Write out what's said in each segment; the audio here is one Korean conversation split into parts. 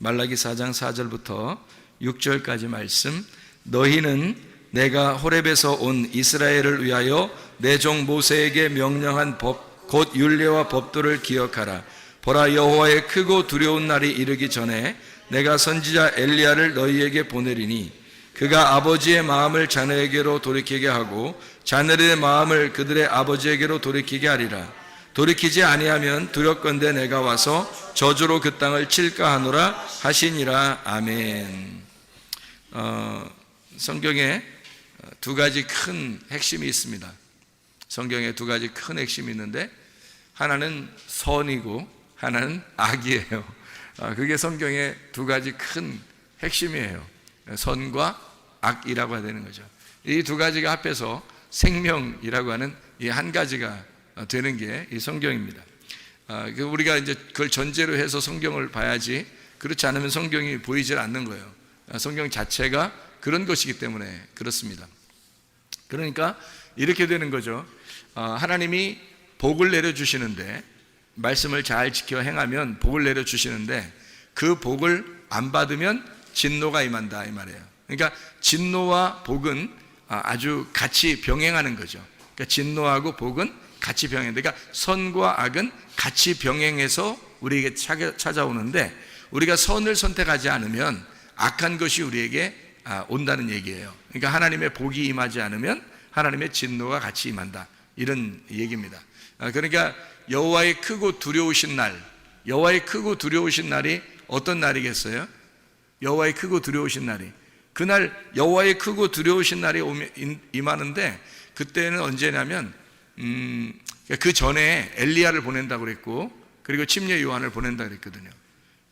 말라기 4장 4절부터 6절까지 말씀. 너희는 내가 호렙에서 온 이스라엘을 위하여 내 종 모세에게 명령한 법 곧 율례와 법도를 기억하라. 보라, 여호와의 크고 두려운 날이 이르기 전에 내가 선지자 엘리야를 너희에게 보내리니 그가 아버지의 마음을 자녀에게로 돌이키게 하고 자녀들의 마음을 그들의 아버지에게로 돌이키게 하리라. 돌이키지 아니하면 두렵건대 내가 와서 저주로 그 땅을 칠까 하노라 하시니라. 아멘. 성경에 두 가지 큰 핵심이 있습니다. 성경에 두 가지 큰 핵심이 있는데 하나는 선이고 하나는 악이에요. 그게 성경의 두 가지 큰 핵심이에요. 선과 악이라고 해야 되는 거죠. 이 두 가지가 합해서 생명이라고 하는 이 한 가지가 되는 게 이 성경입니다. 우리가 이제 그걸 전제로 해서 성경을 봐야지, 그렇지 않으면 성경이 보이질 않는 거예요. 성경 자체가 그런 것이기 때문에 그렇습니다. 그러니까 이렇게 되는 거죠. 하나님이 복을 내려주시는데, 말씀을 잘 지켜 행하면 복을 내려주시는데 그 복을 안 받으면 진노가 임한다, 이 말이에요. 그러니까 진노와 복은 아주 같이 병행하는 거죠. 그러니까 진노하고 복은 같이 병행. 그러니까 선과 악은 같이 병행해서 우리에게 찾아오는데, 우리가 선을 선택하지 않으면 악한 것이 우리에게 온다는 얘기예요. 그러니까 하나님의 복이 임하지 않으면 하나님의 진노가 같이 임한다, 이런 얘기입니다. 그러니까 여호와의 크고 두려우신 날, 여호와의 크고 두려우신 날이 어떤 날이겠어요? 여호와의 크고 두려우신 날이, 그날 여호와의 크고 두려우신 날이 임하는데, 그때는 언제냐면 그 전에 엘리야를 보낸다고 그랬고, 그리고 침례 요한을 보낸다고 그랬거든요.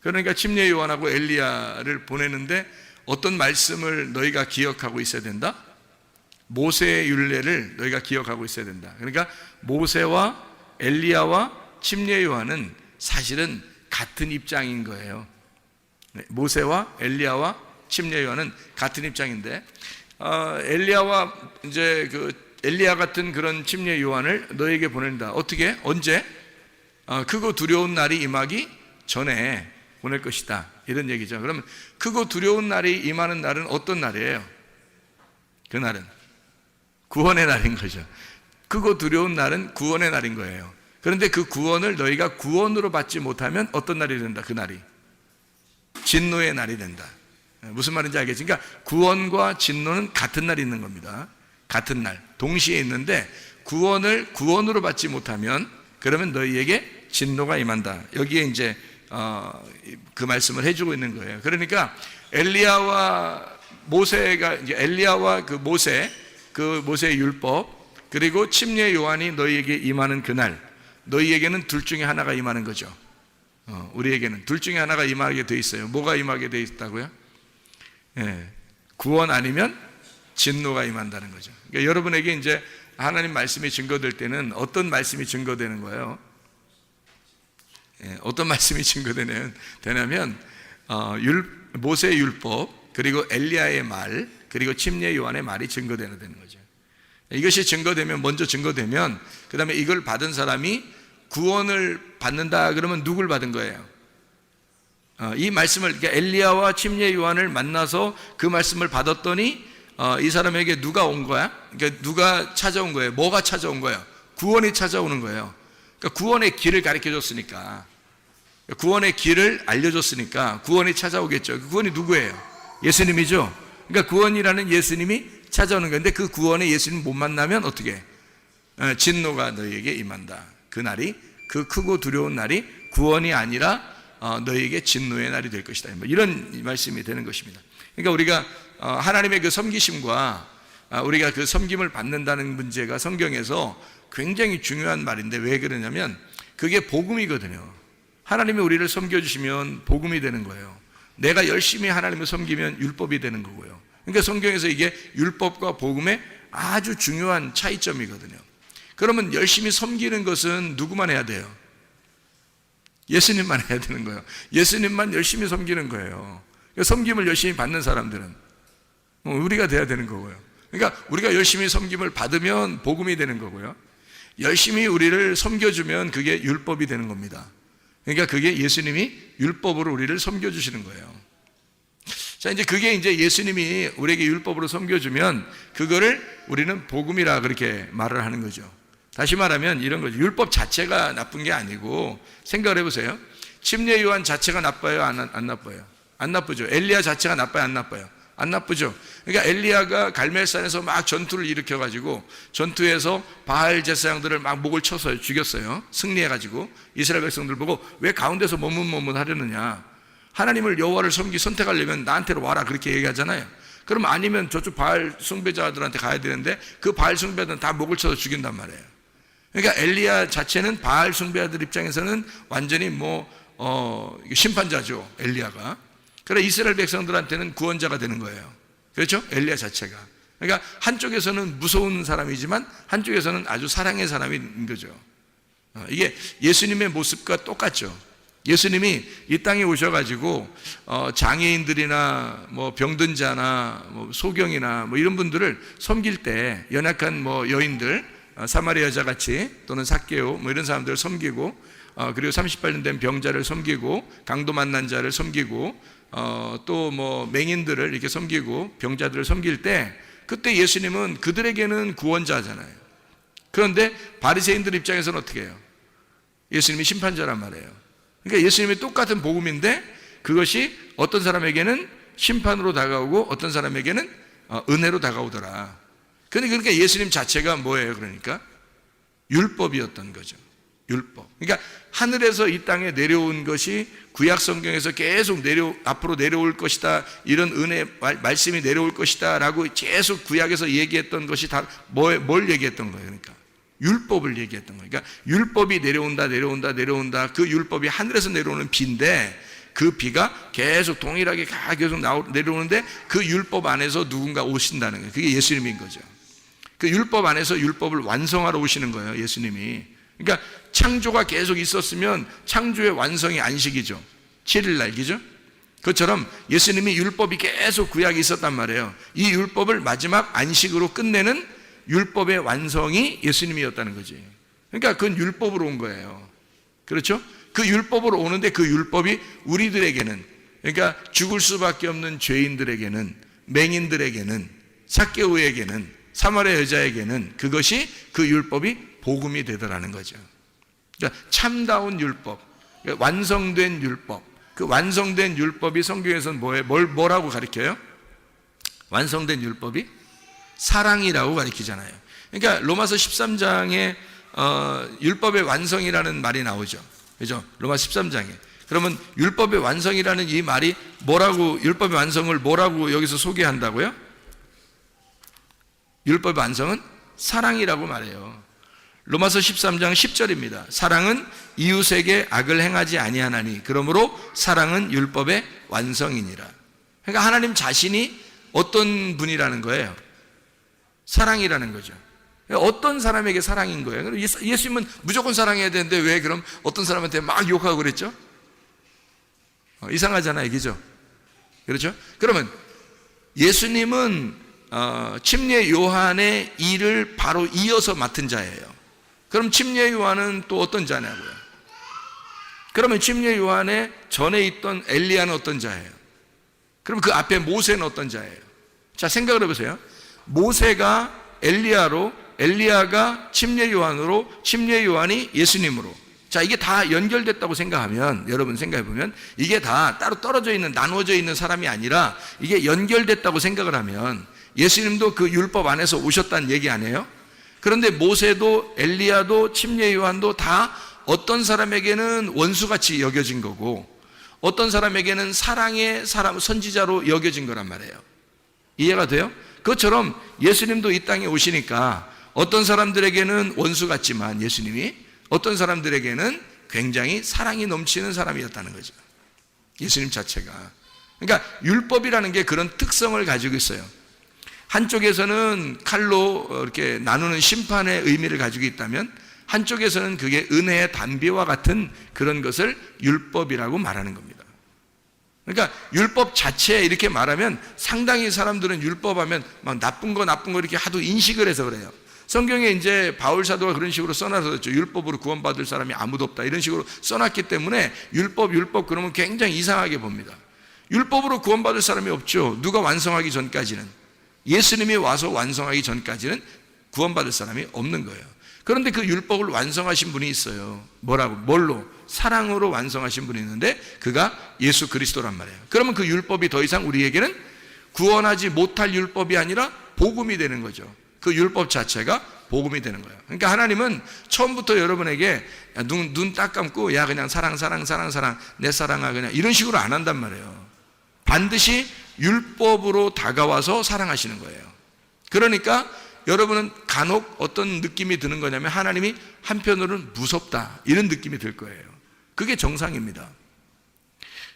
그러니까 침례 요한하고 엘리야를 보내는데 어떤 말씀을 너희가 기억하고 있어야 된다? 모세의 율례를 너희가 기억하고 있어야 된다. 그러니까 모세와 엘리야와 침례 요한은 사실은 같은 입장인 거예요. 모세와 엘리야와 침례 요한은 같은 입장인데, 엘리야와 이제 엘리야 같은 그런 침례 요한을 너에게 보낸다. 어떻게? 언제? 크고 두려운 날이 임하기 전에 보낼 것이다, 이런 얘기죠. 그러면 크고 두려운 날이 임하는 날은 어떤 날이에요? 그날은 구원의 날인 거죠. 크고 두려운 날은 구원의 날인 거예요. 그런데 그 구원을 너희가 구원으로 받지 못하면 어떤 날이 된다? 그날이 진노의 날이 된다. 무슨 말인지 알겠지? 그러니까 구원과 진노는 같은 날이 있는 겁니다. 같은 날, 동시에 있는데 구원을 구원으로 받지 못하면 그러면 너희에게 진노가 임한다. 여기에 이제 그 말씀을 해주고 있는 거예요. 그러니까 엘리야와 모세가, 이제 엘리야와 그 모세의 율법, 그리고 침례 요한이 너희에게 임하는 그날, 너희에게는 둘 중에 하나가 임하는 거죠. 우리에게는 둘 중에 하나가 임하게 돼 있어요. 뭐가 임하게 돼 있다고요? 구원 아니면 진노가 임한다는 거죠. 그러니까 여러분에게 이제 하나님 말씀이 증거될 때는 어떤 말씀이 증거되는 거예요? 어떤 말씀이 증거되냐면 모세의 율법, 그리고 엘리야의 말, 그리고 침례 요한의 말이 증거되는 거죠. 이것이 증거되면, 먼저 증거되면 그 다음에 이걸 받은 사람이 구원을 받는다 그러면 누굴 받은 거예요? 이 말씀을, 그러니까 엘리야와 침례 요한을 만나서 그 말씀을 받았더니 이 사람에게 누가 온 거야? 그러니까 누가 찾아온 거예요? 뭐가 찾아온 거예요? 구원이 찾아오는 거예요. 그러니까 구원의 길을 가르쳐 줬으니까, 구원의 길을 알려줬으니까 구원이 찾아오겠죠. 그 구원이 누구예요? 예수님이죠. 그러니까 구원이라는 예수님이 찾아오는 건데, 그 구원에 예수님 못 만나면 어떻게? 진노가 너희에게 임한다. 그 날이, 그 크고 두려운 날이 구원이 아니라 너희에게 진노의 날이 될 것이다, 이런 말씀이 되는 것입니다. 그러니까 우리가 하나님의 그 섬기심과 우리가 그 섬김을 받는다는 문제가 성경에서 굉장히 중요한 말인데, 왜 그러냐면 그게 복음이거든요. 하나님이 우리를 섬겨주시면 복음이 되는 거예요. 내가 열심히 하나님을 섬기면 율법이 되는 거고요. 그러니까 성경에서 이게 율법과 복음의 아주 중요한 차이점이거든요. 그러면 열심히 섬기는 것은 누구만 해야 돼요? 예수님만 해야 되는 거예요. 예수님만 열심히 섬기는 거예요. 섬김을 열심히 받는 사람들은 우리가 돼야 되는 거고요. 그러니까 우리가 열심히 섬김을 받으면 복음이 되는 거고요. 열심히 우리를 섬겨주면 그게 율법이 되는 겁니다. 그러니까 그게 예수님이 율법으로 우리를 섬겨주시는 거예요. 자, 이제 그게 이제 예수님이 우리에게 율법으로 섬겨주면 그거를 우리는 복음이라 그렇게 말을 하는 거죠. 다시 말하면 이런 거죠. 율법 자체가 나쁜 게 아니고, 생각을 해보세요. 침례 요한 자체가 나빠요? 안 나빠요? 안 나쁘죠. 엘리야 자체가 나빠요? 안 나빠요? 안 나쁘죠. 그러니까 엘리야가 갈멜산에서 막 전투를 일으켜가지고 전투에서 바알 제사장들을 막 목을 쳐서 죽였어요. 승리해가지고 이스라엘 백성들 보고 왜 가운데서 머뭇머뭇 하려느냐, 하나님을 여호와를 선택하려면 나한테로 와라, 그렇게 얘기하잖아요. 그럼 아니면 저쪽 바알 숭배자들한테 가야 되는데 그 바알 숭배자들은 다 목을 쳐서 죽인단 말이에요. 그러니까 엘리야 자체는 바알 숭배자들 입장에서는 완전히 심판자죠, 엘리야가. 그래 이스라엘 백성들한테는 구원자가 되는 거예요. 그렇죠? 엘리야 자체가. 그러니까 한쪽에서는 무서운 사람이지만 한쪽에서는 아주 사랑의 사람인 거죠. 이게 예수님의 모습과 똑같죠. 예수님이 이 땅에 오셔가지고 장애인들이나 병든 자나 소경이나 이런 분들을 섬길 때, 연약한 여인들, 사마리아 여자같이 또는 삭개오 이런 사람들을 섬기고, 그리고 38년 된 병자를 섬기고, 강도 만난 자를 섬기고, 또 맹인들을 이렇게 섬기고 병자들을 섬길 때, 그때 예수님은 그들에게는 구원자잖아요. 그런데 바리새인들 입장에서는 어떻게 해요? 예수님이 심판자란 말이에요. 그러니까 예수님이 똑같은 복음인데 그것이 어떤 사람에게는 심판으로 다가오고 어떤 사람에게는 은혜로 다가오더라. 그러니까 예수님 자체가 뭐예요? 그러니까 율법이었던 거죠. 율법. 그러니까 하늘에서 이 땅에 내려온 것이 구약 성경에서 계속 앞으로 내려올 것이다, 이런 은혜 말씀이 내려올 것이다 라고 계속 구약에서 얘기했던 것이 다 뭘 얘기했던 거예요? 그러니까 율법을 얘기했던 거예요. 그러니까 율법이 내려온다. 그 율법이 하늘에서 내려오는 비인데, 그 비가 계속 동일하게 계속 내려오는데 그 율법 안에서 누군가 오신다는 거예요. 그게 예수님인 거죠. 그 율법 안에서 율법을 완성하러 오시는 거예요, 예수님이. 그러니까 창조가 계속 있었으면 창조의 완성이 안식이죠. 7일날, 그죠? 그것처럼 예수님이 율법이 계속 구약에 있었단 말이에요. 이 율법을 마지막 안식으로 끝내는 율법의 완성이 예수님이었다는 거지. 그러니까 그건 율법으로 온 거예요. 그렇죠? 그 율법으로 오는데 그 율법이 우리들에게는, 그러니까 죽을 수밖에 없는 죄인들에게는, 맹인들에게는, 삭개오에게는, 사마리아 여자에게는 그것이, 그 율법이 복음이 되더라는 거죠. 그러니까 참다운 율법, 그러니까 완성된 율법. 그 완성된 율법이 성경에서는 뭐라고 가르쳐요? 완성된 율법이 사랑이라고 가르치잖아요. 그러니까 로마서 13장에 율법의 완성이라는 말이 나오죠. 그죠? 로마서 13장에. 그러면 율법의 완성이라는 이 말이 뭐라고, 율법의 완성을 뭐라고 여기서 소개한다고요? 율법의 완성은 사랑이라고 말해요. 로마서 13장 10절입니다. 사랑은 이웃에게 악을 행하지 아니하나니 그러므로 사랑은 율법의 완성이니라. 그러니까 하나님 자신이 어떤 분이라는 거예요? 사랑이라는 거죠. 어떤 사람에게 사랑인 거예요? 예수님은 무조건 사랑해야 되는데 왜 그럼 어떤 사람한테 막 욕하고 그랬죠? 이상하잖아요, 그죠? 그렇죠? 그러면 예수님은 침례 요한의 일을 바로 이어서 맡은 자예요. 그럼 침례 요한은 또 어떤 자냐고요? 그러면 침례 요한의 전에 있던 엘리야는 어떤 자예요? 그럼 그 앞에 모세는 어떤 자예요? 자, 생각을 해보세요. 모세가 엘리야로, 엘리야가 침례 요한으로, 침례 요한이 예수님으로. 자, 이게 다 연결됐다고 생각하면, 여러분 생각해보면 이게 다 따로 떨어져 있는, 나누어져 있는 사람이 아니라 이게 연결됐다고 생각을 하면 예수님도 그 율법 안에서 오셨다는 얘기 아니에요? 그런데 모세도 엘리야도 침례 요한도 다 어떤 사람에게는 원수같이 여겨진 거고 어떤 사람에게는 사랑의 사람, 선지자로 여겨진 거란 말이에요. 이해가 돼요? 그것처럼 예수님도 이 땅에 오시니까 어떤 사람들에게는 원수 같지만 예수님이 어떤 사람들에게는 굉장히 사랑이 넘치는 사람이었다는 거죠. 예수님 자체가. 그러니까 율법이라는 게 그런 특성을 가지고 있어요. 한쪽에서는 칼로 이렇게 나누는 심판의 의미를 가지고 있다면 한쪽에서는 그게 은혜의 단비와 같은 그런 것을 율법이라고 말하는 겁니다. 그러니까 율법 자체 이렇게 말하면 상당히 사람들은 율법하면 막 나쁜 거 이렇게 하도 인식을 해서 그래요. 성경에 이제 바울 사도가 그런 식으로 써놨었죠. 율법으로 구원받을 사람이 아무도 없다, 이런 식으로 써놨기 때문에 율법 그러면 굉장히 이상하게 봅니다. 율법으로 구원받을 사람이 없죠. 누가 완성하기 전까지는, 예수님이 와서 완성하기 전까지는 구원받을 사람이 없는 거예요. 그런데 그 율법을 완성하신 분이 있어요. 뭘로? 사랑으로 완성하신 분이 있는데 그가 예수 그리스도란 말이에요. 그러면 그 율법이 더 이상 우리에게는 구원하지 못할 율법이 아니라 복음이 되는 거죠. 그 율법 자체가 복음이 되는 거예요. 그러니까 하나님은 처음부터 여러분에게 눈 딱 감고 야 그냥 사랑 내 사랑아 그냥 이런 식으로 안 한단 말이에요. 반드시 율법으로 다가와서 사랑하시는 거예요. 그러니까 여러분은 간혹 어떤 느낌이 드는 거냐면 하나님이 한편으로는 무섭다, 이런 느낌이 들 거예요. 그게 정상입니다.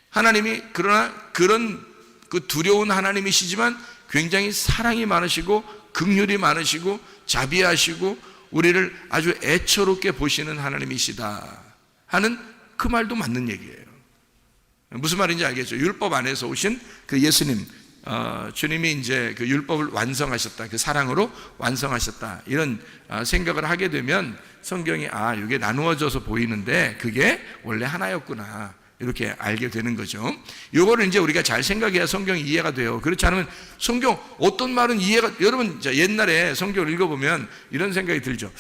하나님이 그러나 그런 그 두려운 하나님이시지만 굉장히 사랑이 많으시고 긍휼이 많으시고 자비하시고 우리를 아주 애처롭게 보시는 하나님이시다 하는 그 말도 맞는 얘기예요. 무슨 말인지 알겠죠? 율법 안에서 오신 그 예수님, 주님이 이제 그 율법을 완성하셨다, 그 사랑으로 완성하셨다, 이런 생각을 하게 되면 성경이 이게 나누어져서 보이는데 그게 원래 하나였구나, 이렇게 알게 되는 거죠. 이거를 이제 우리가 잘 생각해야 성경이 이해가 돼요. 그렇지 않으면 성경 어떤 말은 여러분 옛날에 성경을 읽어보면 이런 생각이 들죠.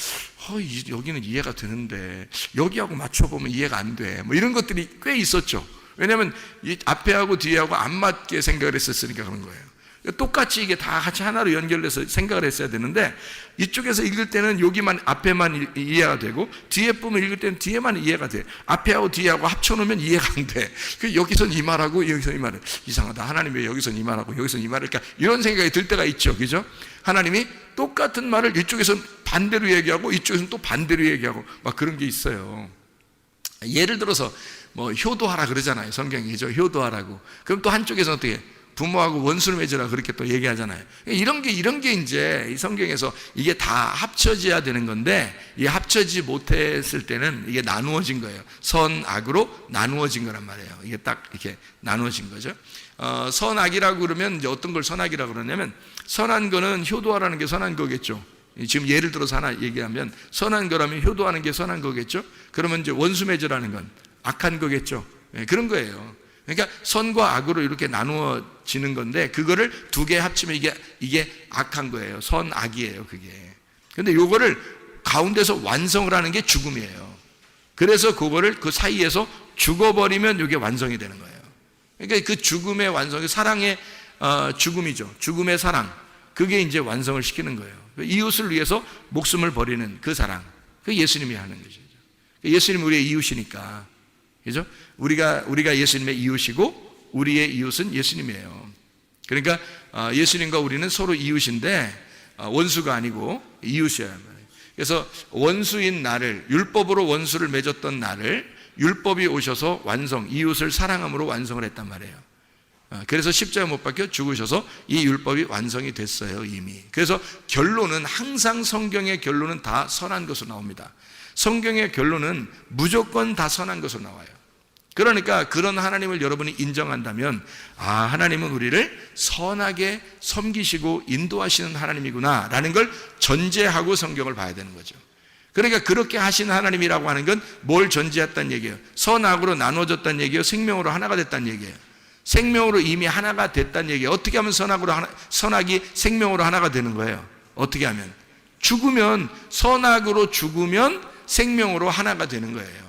여기는 이해가 되는데 여기하고 맞춰보면 이해가 안 돼, 뭐 이런 것들이 꽤 있었죠. 왜냐하면 이 앞에하고 뒤에하고 안 맞게 생각을 했었으니까 그런 거예요. 똑같이 이게 다 같이 하나로 연결돼서 생각을 했어야 되는데 이쪽에서 읽을 때는 여기만 앞에만 이해가 되고 뒤에 부분 읽을 때는 뒤에만 이해가 돼. 앞에하고 뒤에하고 합쳐놓으면 이해가 안 돼. 여기선 이 말하고 여기선 이 말을, 이상하다, 하나님 왜 여기선 이 말하고 여기선 이 말을, 그러니까 이런 생각이 들 때가 있죠, 그죠? 하나님이 똑같은 말을 이쪽에서는 반대로 얘기하고 이쪽에서는 또 반대로 얘기하고 막 그런 게 있어요. 예를 들어서 뭐 효도하라 그러잖아요, 성경이죠. 효도하라고. 그럼 또 한쪽에서는 어떻게 부모하고 원수를 맺으라 그렇게 또 얘기하잖아요. 이런 게 이제 이 성경에서 이게 다 합쳐져야 되는 건데 이 합쳐지지 못했을 때는 이게 나누어진 거예요. 선악으로 나누어진 거란 말이에요. 이게 딱 이렇게 나누어진 거죠. 선악이라고 그러면 이제 어떤 걸 선악이라고 그러냐면 선한 거는 효도하라는 게 선한 거겠죠. 지금 예를 들어서 하나 얘기하면 선한 거라면 효도하는 게 선한 거겠죠. 그러면 이제 원수 맺으라는 건 악한 거겠죠. 그런 거예요. 그러니까 선과 악으로 이렇게 나누어지는 건데 그거를 두 개 합치면 이게 악한 거예요. 선악이에요, 그게. 근데 요거를 가운데서 완성을 하는 게 죽음이에요. 그래서 그거를 그 사이에서 죽어버리면 이게 완성이 되는 거예요. 그러니까 그 죽음의 완성이 사랑의 죽음이죠. 죽음의 사랑. 그게 이제 완성을 시키는 거예요. 이웃을 위해서 목숨을 버리는 그 사랑. 그 예수님이 하는 것이죠. 예수님이 우리의 이웃이니까. 그죠? 우리가 예수님의 이웃이고 우리의 이웃은 예수님이에요. 그러니까 예수님과 우리는 서로 이웃인데 원수가 아니고 이웃이어야 말이에요. 그래서 원수인 나를, 율법으로 원수를 맺었던 나를 율법이 오셔서 완성, 이웃을 사랑함으로 완성을 했단 말이에요. 그래서 십자가에 못 박혀 죽으셔서 이 율법이 완성이 됐어요, 이미. 그래서 결론은 항상 성경의 결론은 다 선한 것으로 나옵니다. 성경의 결론은 무조건 다 선한 것으로 나와요. 그러니까 그런 하나님을 여러분이 인정한다면 하나님은 우리를 선하게 섬기시고 인도하시는 하나님이구나 라는 걸 전제하고 성경을 봐야 되는 거죠. 그러니까 그렇게 하신 하나님이라고 하는 건 뭘 전제했다는 얘기예요? 선악으로 나눠졌다는 얘기예요? 생명으로 하나가 됐다는 얘기예요? 생명으로 이미 하나가 됐다는 얘기예요. 어떻게 하면 선악이 생명으로 하나가 되는 거예요? 어떻게 하면? 죽으면, 선악으로 죽으면 생명으로 하나가 되는 거예요.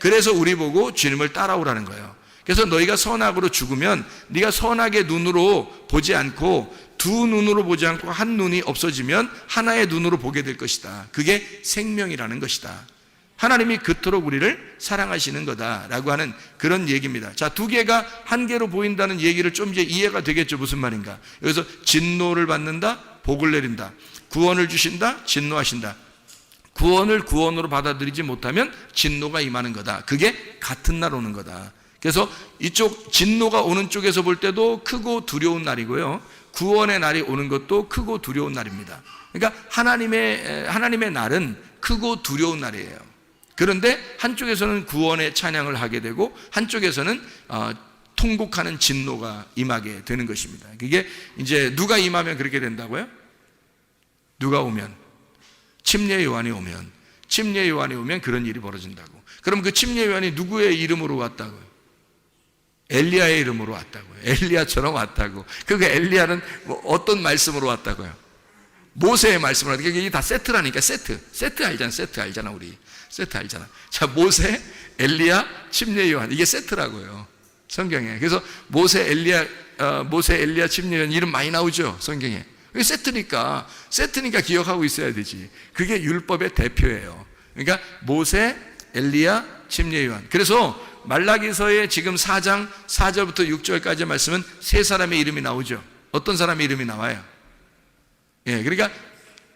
그래서 우리 보고 주님을 따라오라는 거예요. 그래서 너희가 선악으로 죽으면 네가 선악의 눈으로 보지 않고 두 눈으로 보지 않고 한 눈이 없어지면 하나의 눈으로 보게 될 것이다. 그게 생명이라는 것이다. 하나님이 그토록 우리를 사랑하시는 거다라고 하는 그런 얘기입니다. 자, 두 개가 한 개로 보인다는 얘기를 좀 이제 이해가 되겠죠. 무슨 말인가? 여기서 진노를 받는다, 복을 내린다. 구원을 주신다, 진노하신다. 구원을 구원으로 받아들이지 못하면 진노가 임하는 거다. 그게 같은 날 오는 거다. 그래서 이쪽 진노가 오는 쪽에서 볼 때도 크고 두려운 날이고요, 구원의 날이 오는 것도 크고 두려운 날입니다. 그러니까 하나님의 날은 크고 두려운 날이에요. 그런데 한쪽에서는 구원의 찬양을 하게 되고 한쪽에서는 통곡하는 진노가 임하게 되는 것입니다. 그게 이제 누가 임하면 그렇게 된다고요? 누가 오면? 침례 요한이 오면 그런 일이 벌어진다고. 그럼 그 침례 요한이 누구의 이름으로 왔다고요? 엘리야의 이름으로 왔다고요. 엘리야처럼 왔다고. 그 엘리야는 어떤 말씀으로 왔다고요? 모세의 말씀으로 왔다고. 이게 다 세트라니까. 세트 알잖아. 세트 알잖아 우리. 세트 알잖아. 자, 모세, 엘리야, 침례 요한, 이게 세트라고요 성경에. 그래서 모세, 엘리야, 침례 요한 이름 많이 나오죠 성경에. 이게 세트니까 기억하고 있어야 되지. 그게 율법의 대표예요. 그러니까 모세, 엘리야, 침례 요한. 그래서 말라기서의 지금 4장 4절부터 6절까지 말씀은 세 사람의 이름이 나오죠. 어떤 사람의 이름이 나와요? 예, 그러니까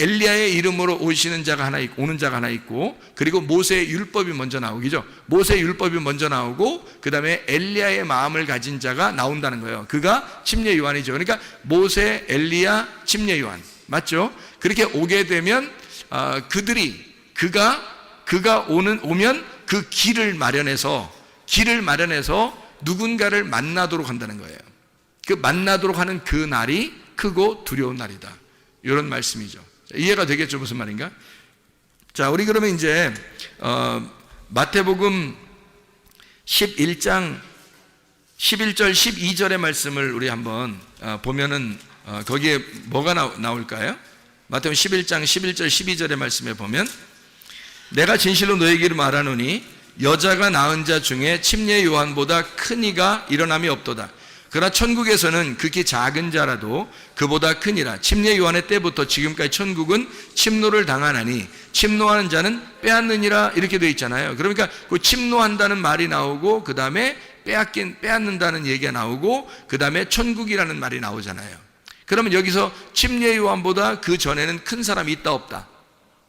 엘리야의 이름으로 오는 자가 하나 있고, 그리고 모세의 율법이 먼저 나오기죠. 모세의 율법이 먼저 나오고, 그 다음에 엘리야의 마음을 가진 자가 나온다는 거예요. 그가 침례 요한이죠. 그러니까 모세, 엘리야, 침례 요한, 맞죠? 그렇게 오게 되면 그가 오면 그 길을 마련해서 누군가를 만나도록 한다는 거예요. 그 만나도록 하는 그 날이 크고 두려운 날이다, 이런 말씀이죠. 이해가 되겠죠? 무슨 말인가? 자, 우리 그러면 이제 마태복음 11장 11절 12절의 말씀을 우리 한번 보면은 거기에 뭐가 나올까요? 마태복음 11장 11절 12절의 말씀에 보면, 내가 진실로 너에게 말하노니 여자가 낳은 자 중에 침례 요한보다 큰 이가 일어남이 없도다. 그러나 천국에서는 극히 작은 자라도 그보다 크니라. 침례 요한의 때부터 지금까지 천국은 침노를 당하나니 침노하는 자는 빼앗느니라, 이렇게 되어 있잖아요. 그러니까 그 침노한다는 말이 나오고, 그 다음에 빼앗는다는 얘기가 나오고, 그 다음에 천국이라는 말이 나오잖아요. 그러면 여기서 침례 요한보다 그 전에는 큰 사람이 있다 없다?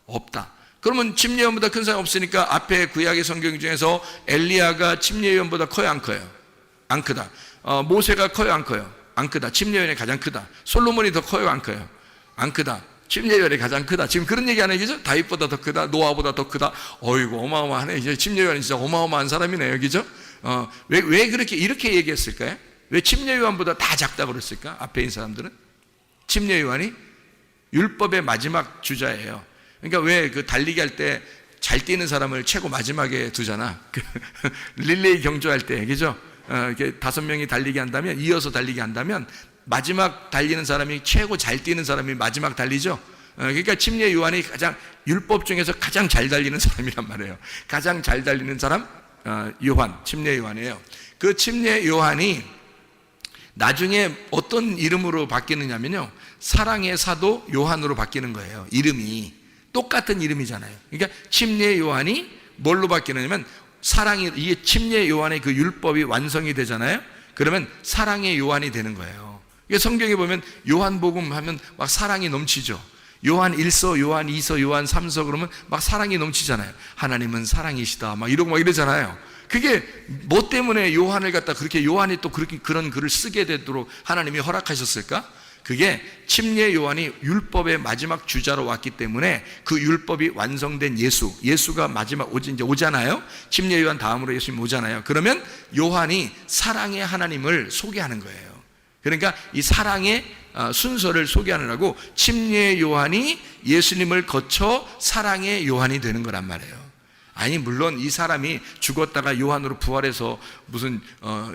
없다. 그러면 침례 요한보다 큰 사람이 없으니까 앞에 구약의 성경 중에서 엘리야가 침례 요한보다 커요 안 커요? 안 크다. 모세가 커요 안 커요? 안 크다. 침례 요한이 가장 크다. 솔로몬이 더 커요 안 커요? 안 크다. 침례 요한이 가장 크다. 지금 그런 얘기 하는 얘기죠? 다윗보다 더 크다, 노아보다 더 크다. 어이구 어마어마하네. 이제 침례 요한이 진짜 어마어마한 사람이네요, 그죠? 왜 이렇게 얘기했을까요? 왜 침례 요한보다 다 작다고 그랬을까? 앞에 있는 사람들은 침례 요한이 율법의 마지막 주자예요. 그러니까 왜 그 달리기 할 때 잘 뛰는 사람을 최고 마지막에 두잖아. 릴레이 경주할 때, 그죠? 이렇게 5명이 달리기 한다면, 이어서 달리기 한다면, 마지막 달리는 사람이 최고 잘 뛰는 사람이 마지막 달리죠? 그러니까 침례 요한이 율법 중에서 가장 잘 달리는 사람이란 말이에요. 가장 잘 달리는 사람, 침례 요한이에요. 그 침례 요한이 나중에 어떤 이름으로 바뀌느냐면요, 사랑의 사도 요한으로 바뀌는 거예요. 이름이 똑같은 이름이잖아요. 그러니까 침례 요한이 뭘로 바뀌느냐면, 이게 침례 요한의 그 율법이 완성이 되잖아요. 그러면 사랑의 요한이 되는 거예요. 성경에 보면 요한복음 하면 막 사랑이 넘치죠. 요한 1서, 요한 2서, 요한 3서 그러면 막 사랑이 넘치잖아요. 하나님은 사랑이시다 막 이러고 막 이러잖아요. 그게 뭐 때문에 요한을 갖다 그렇게, 요한이 또 그런 글을 쓰게 되도록 하나님이 허락하셨을까? 그게 침례 요한이 율법의 마지막 주자로 왔기 때문에, 그 율법이 완성된 예수가 마지막 이제 오잖아요. 침례 요한 다음으로 예수님 오잖아요. 그러면 요한이 사랑의 하나님을 소개하는 거예요. 그러니까 이 사랑의 순서를 소개하느라고 침례 요한이 예수님을 거쳐 사랑의 요한이 되는 거란 말이에요. 아니, 물론 이 사람이 죽었다가 요한으로 부활해서 무슨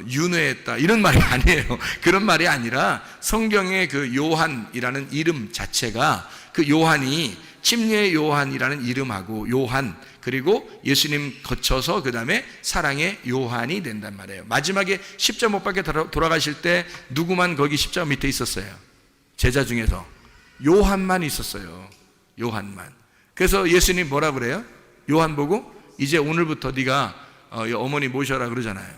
윤회했다 이런 말이 아니에요. 그런 말이 아니라 성경의 그 요한이라는 이름 자체가, 그 요한이 침례 요한이라는 이름하고 요한, 그리고 예수님 거쳐서 그 다음에 사랑의 요한이 된단 말이에요. 마지막에 십자 못 박혀 돌아가실 때 누구만 거기 십자가 밑에 있었어요? 제자 중에서 요한만 있었어요. 요한만. 그래서 예수님 뭐라 그래요? 요한 보고 이제 오늘부터 네가 어머니 모셔라 그러잖아요.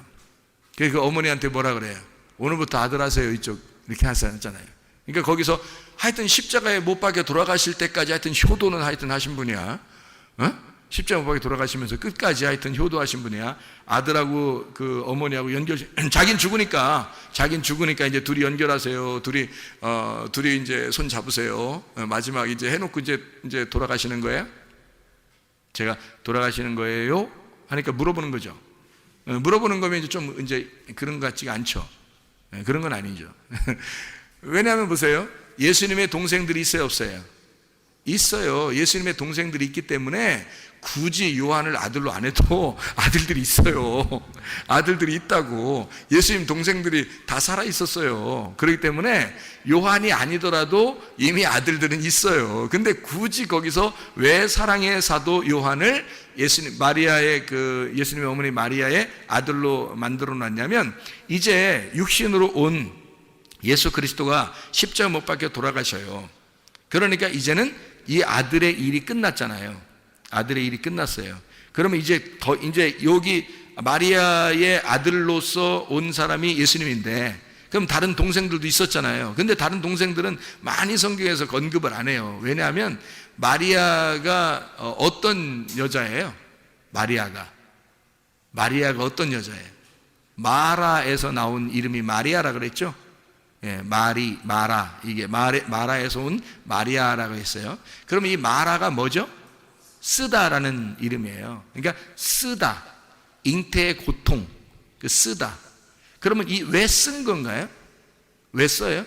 그 어머니한테 뭐라 그래요? 오늘부터 아들 하세요, 이쪽, 이렇게 하셨잖아요. 그러니까 거기서 하여튼 십자가에 못 박혀 돌아가실 때까지 하여튼 효도는 하여튼 하신 분이야. 십자가 못 박혀 돌아가시면서 끝까지 하여튼 효도하신 분이야. 아들하고 그 어머니하고 자긴 죽으니까 이제 둘이 연결하세요. 둘이 이제 손 잡으세요. 마지막 이제 해놓고 이제 돌아가시는 거예요. 제가 돌아가시는 거예요? 하니까 물어보는 거죠. 물어보는 거면 이제 그런 것 같지가 않죠. 그런 건 아니죠. 왜냐하면 보세요. 예수님의 동생들이 있어요, 없어요? 있어요. 예수님의 동생들이 있기 때문에 굳이 요한을 아들로 안 해도 아들들이 있어요. 아들들이 있다고. 예수님 동생들이 다 살아 있었어요. 그렇기 때문에 요한이 아니더라도 이미 아들들은 있어요. 근데 굳이 거기서 왜 사랑의 사도 요한을 예수님의 어머니 마리아의 아들로 만들어 놨냐면, 이제 육신으로 온 예수 그리스도가 십자가 못 박혀 돌아가셔요. 그러니까 이제는 이 아들의 일이 끝났잖아요. 아들의 일이 끝났어요. 그러면 이제 여기 마리아의 아들로서 온 사람이 예수님인데, 그럼 다른 동생들도 있었잖아요. 근데 다른 동생들은 많이 성경에서 언급을 안 해요. 왜냐하면 마리아가 어떤 여자예요? 마리아가 어떤 여자예요? 마라에서 나온 이름이 마리아라 그랬죠? 예, 마라. 이게 마라에서 온 마리아라고 했어요. 그럼 이 마라가 뭐죠? 쓰다라는 이름이에요. 그러니까 쓰다, 잉태의 고통, 쓰다. 그러면 이 왜 쓴 건가요? 왜 써요?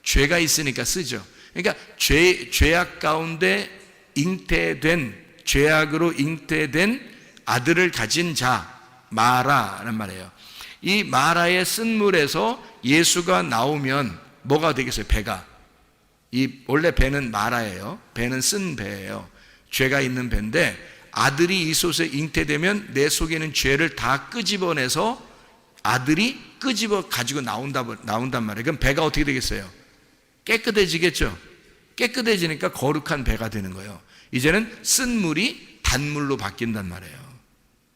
죄가 있으니까 쓰죠. 그러니까 죄악 가운데 죄악으로 잉태된 아들을 가진 자, 마라란 말이에요. 이 마라의 쓴물에서 예수가 나오면 뭐가 되겠어요? 배가. 원래 배는 마라예요. 배는 쓴 배예요. 죄가 있는 배인데, 아들이 이 속에 잉태되면 내 속에 있는 죄를 다 끄집어내서 아들이 끄집어 가지고 나온단 말이에요. 그럼 배가 어떻게 되겠어요? 깨끗해지겠죠. 깨끗해지니까 거룩한 배가 되는 거예요. 이제는 쓴 물이 단물로 바뀐단 말이에요.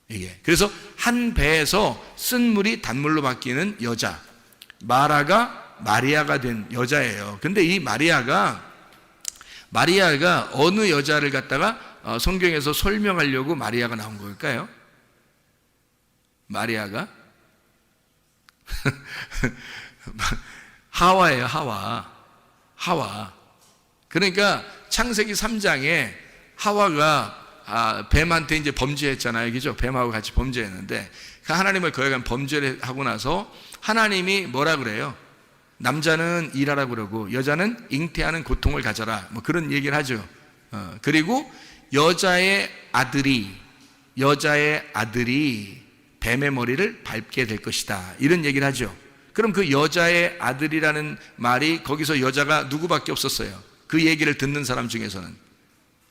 이게 그래서 한 배에서 쓴 물이 단물로 바뀌는 여자, 마라가 마리아가 된 여자예요. 근데 이 마리아가 어느 여자를 갖다가 성경에서 설명하려고 마리아가 나온 걸까요? 마리아가 하와예요. 하와. 그러니까 창세기 3장에 하와가 뱀한테 이제 범죄했잖아요. 그죠? 뱀하고 같이 범죄했는데, 하나님을 거역한 범죄를 하고 나서 하나님이 뭐라 그래요? 남자는 일하라 그러고 여자는 잉태하는 고통을 가져라, 뭐 그런 얘기를 하죠. 그리고 여자의 아들이 뱀의 머리를 밟게 될 것이다, 이런 얘기를 하죠. 그럼 그 여자의 아들이라는 말이, 거기서 여자가 누구밖에 없었어요? 그 얘기를 듣는 사람 중에서는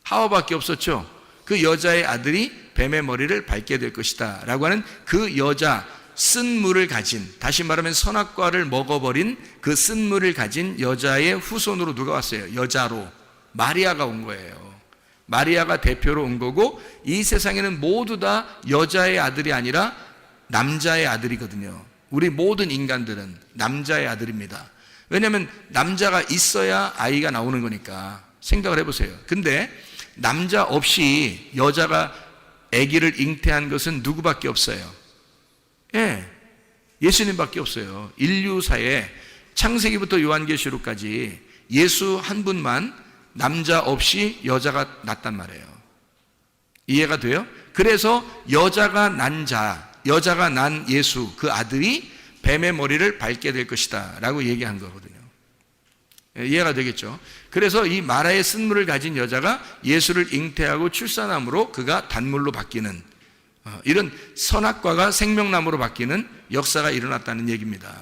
하와밖에 없었죠. 그 여자의 아들이 뱀의 머리를 밟게 될 것이다 라고 하는 그 여자, 쓴물을 가진, 다시 말하면 선악과를 먹어버린 그 쓴물을 가진 여자의 후손으로 누가 왔어요? 여자로 마리아가 온 거예요. 마리아가 대표로 온 거고, 이 세상에는 모두 다 여자의 아들이 아니라 남자의 아들이거든요. 우리 모든 인간들은 남자의 아들입니다. 왜냐하면 남자가 있어야 아이가 나오는 거니까. 생각을 해보세요. 근데 남자 없이 여자가 아기를 잉태한 것은 누구밖에 없어요? 예수님밖에 없어요. 인류사에 창세기부터 요한계시록까지 예수 한 분만 남자 없이 여자가 낳단 말이에요. 이해가 돼요? 그래서 여자가 난 예수, 그 아들이 뱀의 머리를 밟게 될 것이다 라고 얘기한 거거든요. 이해가 되겠죠? 그래서 이 마라의 쓴물을 가진 여자가 예수를 잉태하고 출산함으로 그가 단물로 바뀌는, 이런 선악과가 생명나무로 바뀌는 역사가 일어났다는 얘기입니다.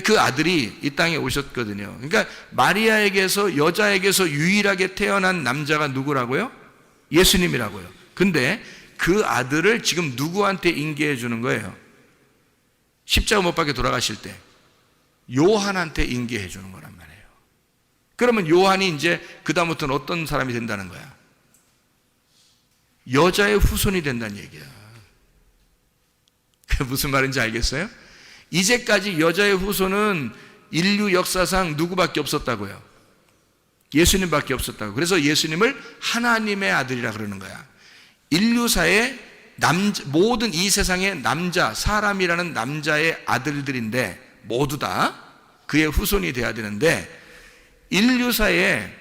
그 아들이 이 땅에 오셨거든요. 그러니까 마리아에게서, 여자에게서 유일하게 태어난 남자가 누구라고요? 예수님이라고요. 근데 그 아들을 지금 누구한테 인계해 주는 거예요? 십자가 못 박혀 돌아가실 때 요한한테 인계해 주는 거란 말이에요. 그러면 요한이 이제 그다음부터는 어떤 사람이 된다는 거야? 여자의 후손이 된다는 얘기야. 그게 무슨 말인지 알겠어요? 이제까지 여자의 후손은 인류 역사상 누구밖에 없었다고요? 예수님밖에 없었다고. 그래서 예수님을 하나님의 아들이라 그러는 거야. 인류사의 모든 이 세상의 사람이라는 남자의 아들들인데 모두 다 그의 후손이 돼야 되는데, 인류사에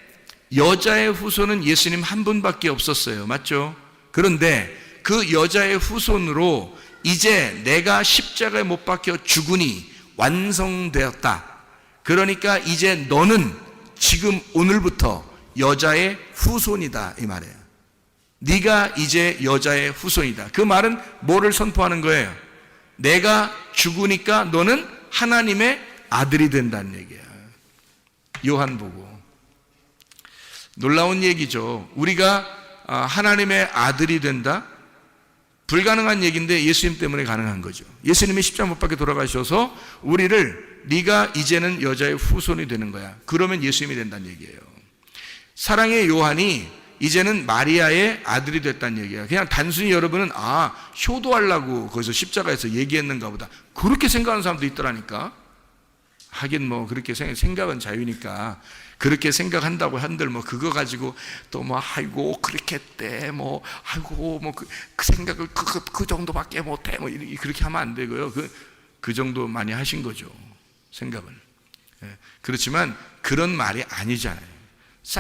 여자의 후손은 예수님 한 분밖에 없었어요. 맞죠? 그런데 그 여자의 후손으로 이제 내가 십자가에 못 박혀 죽으니 완성되었다. 그러니까 이제 너는 지금 오늘부터 여자의 후손이다 이 말이에요. 네가 이제 여자의 후손이다. 그 말은 뭐를 선포하는 거예요? 내가 죽으니까 너는 하나님의 아들이 된다는 얘기야. 요한복음. 놀라운 얘기죠. 우리가 하나님의 아들이 된다? 불가능한 얘기인데 예수님 때문에 가능한 거죠. 예수님이 십자가 못 박혀 돌아가셔서 우리를 네가 이제는 여자의 후손이 되는 거야. 그러면 예수님이 된다는 얘기예요. 사랑의 요한이 이제는 마리아의 아들이 됐다는 얘기야. 그냥 단순히 여러분은 효도하려고 거기서 십자가에서 얘기했는가 보다, 그렇게 생각하는 사람도 있더라니까. 하긴 뭐 그렇게 생각은 자유니까 그렇게 생각한다고 한들 뭐 그거 가지고 또 뭐 아이고 그렇게 했대 뭐 아이고 뭐 그 생각을 그 정도밖에 못해 뭐 그렇게 하면 안 되고요. 그 정도 많이 하신 거죠, 생각을. 그렇지만 그런 말이 아니잖아요.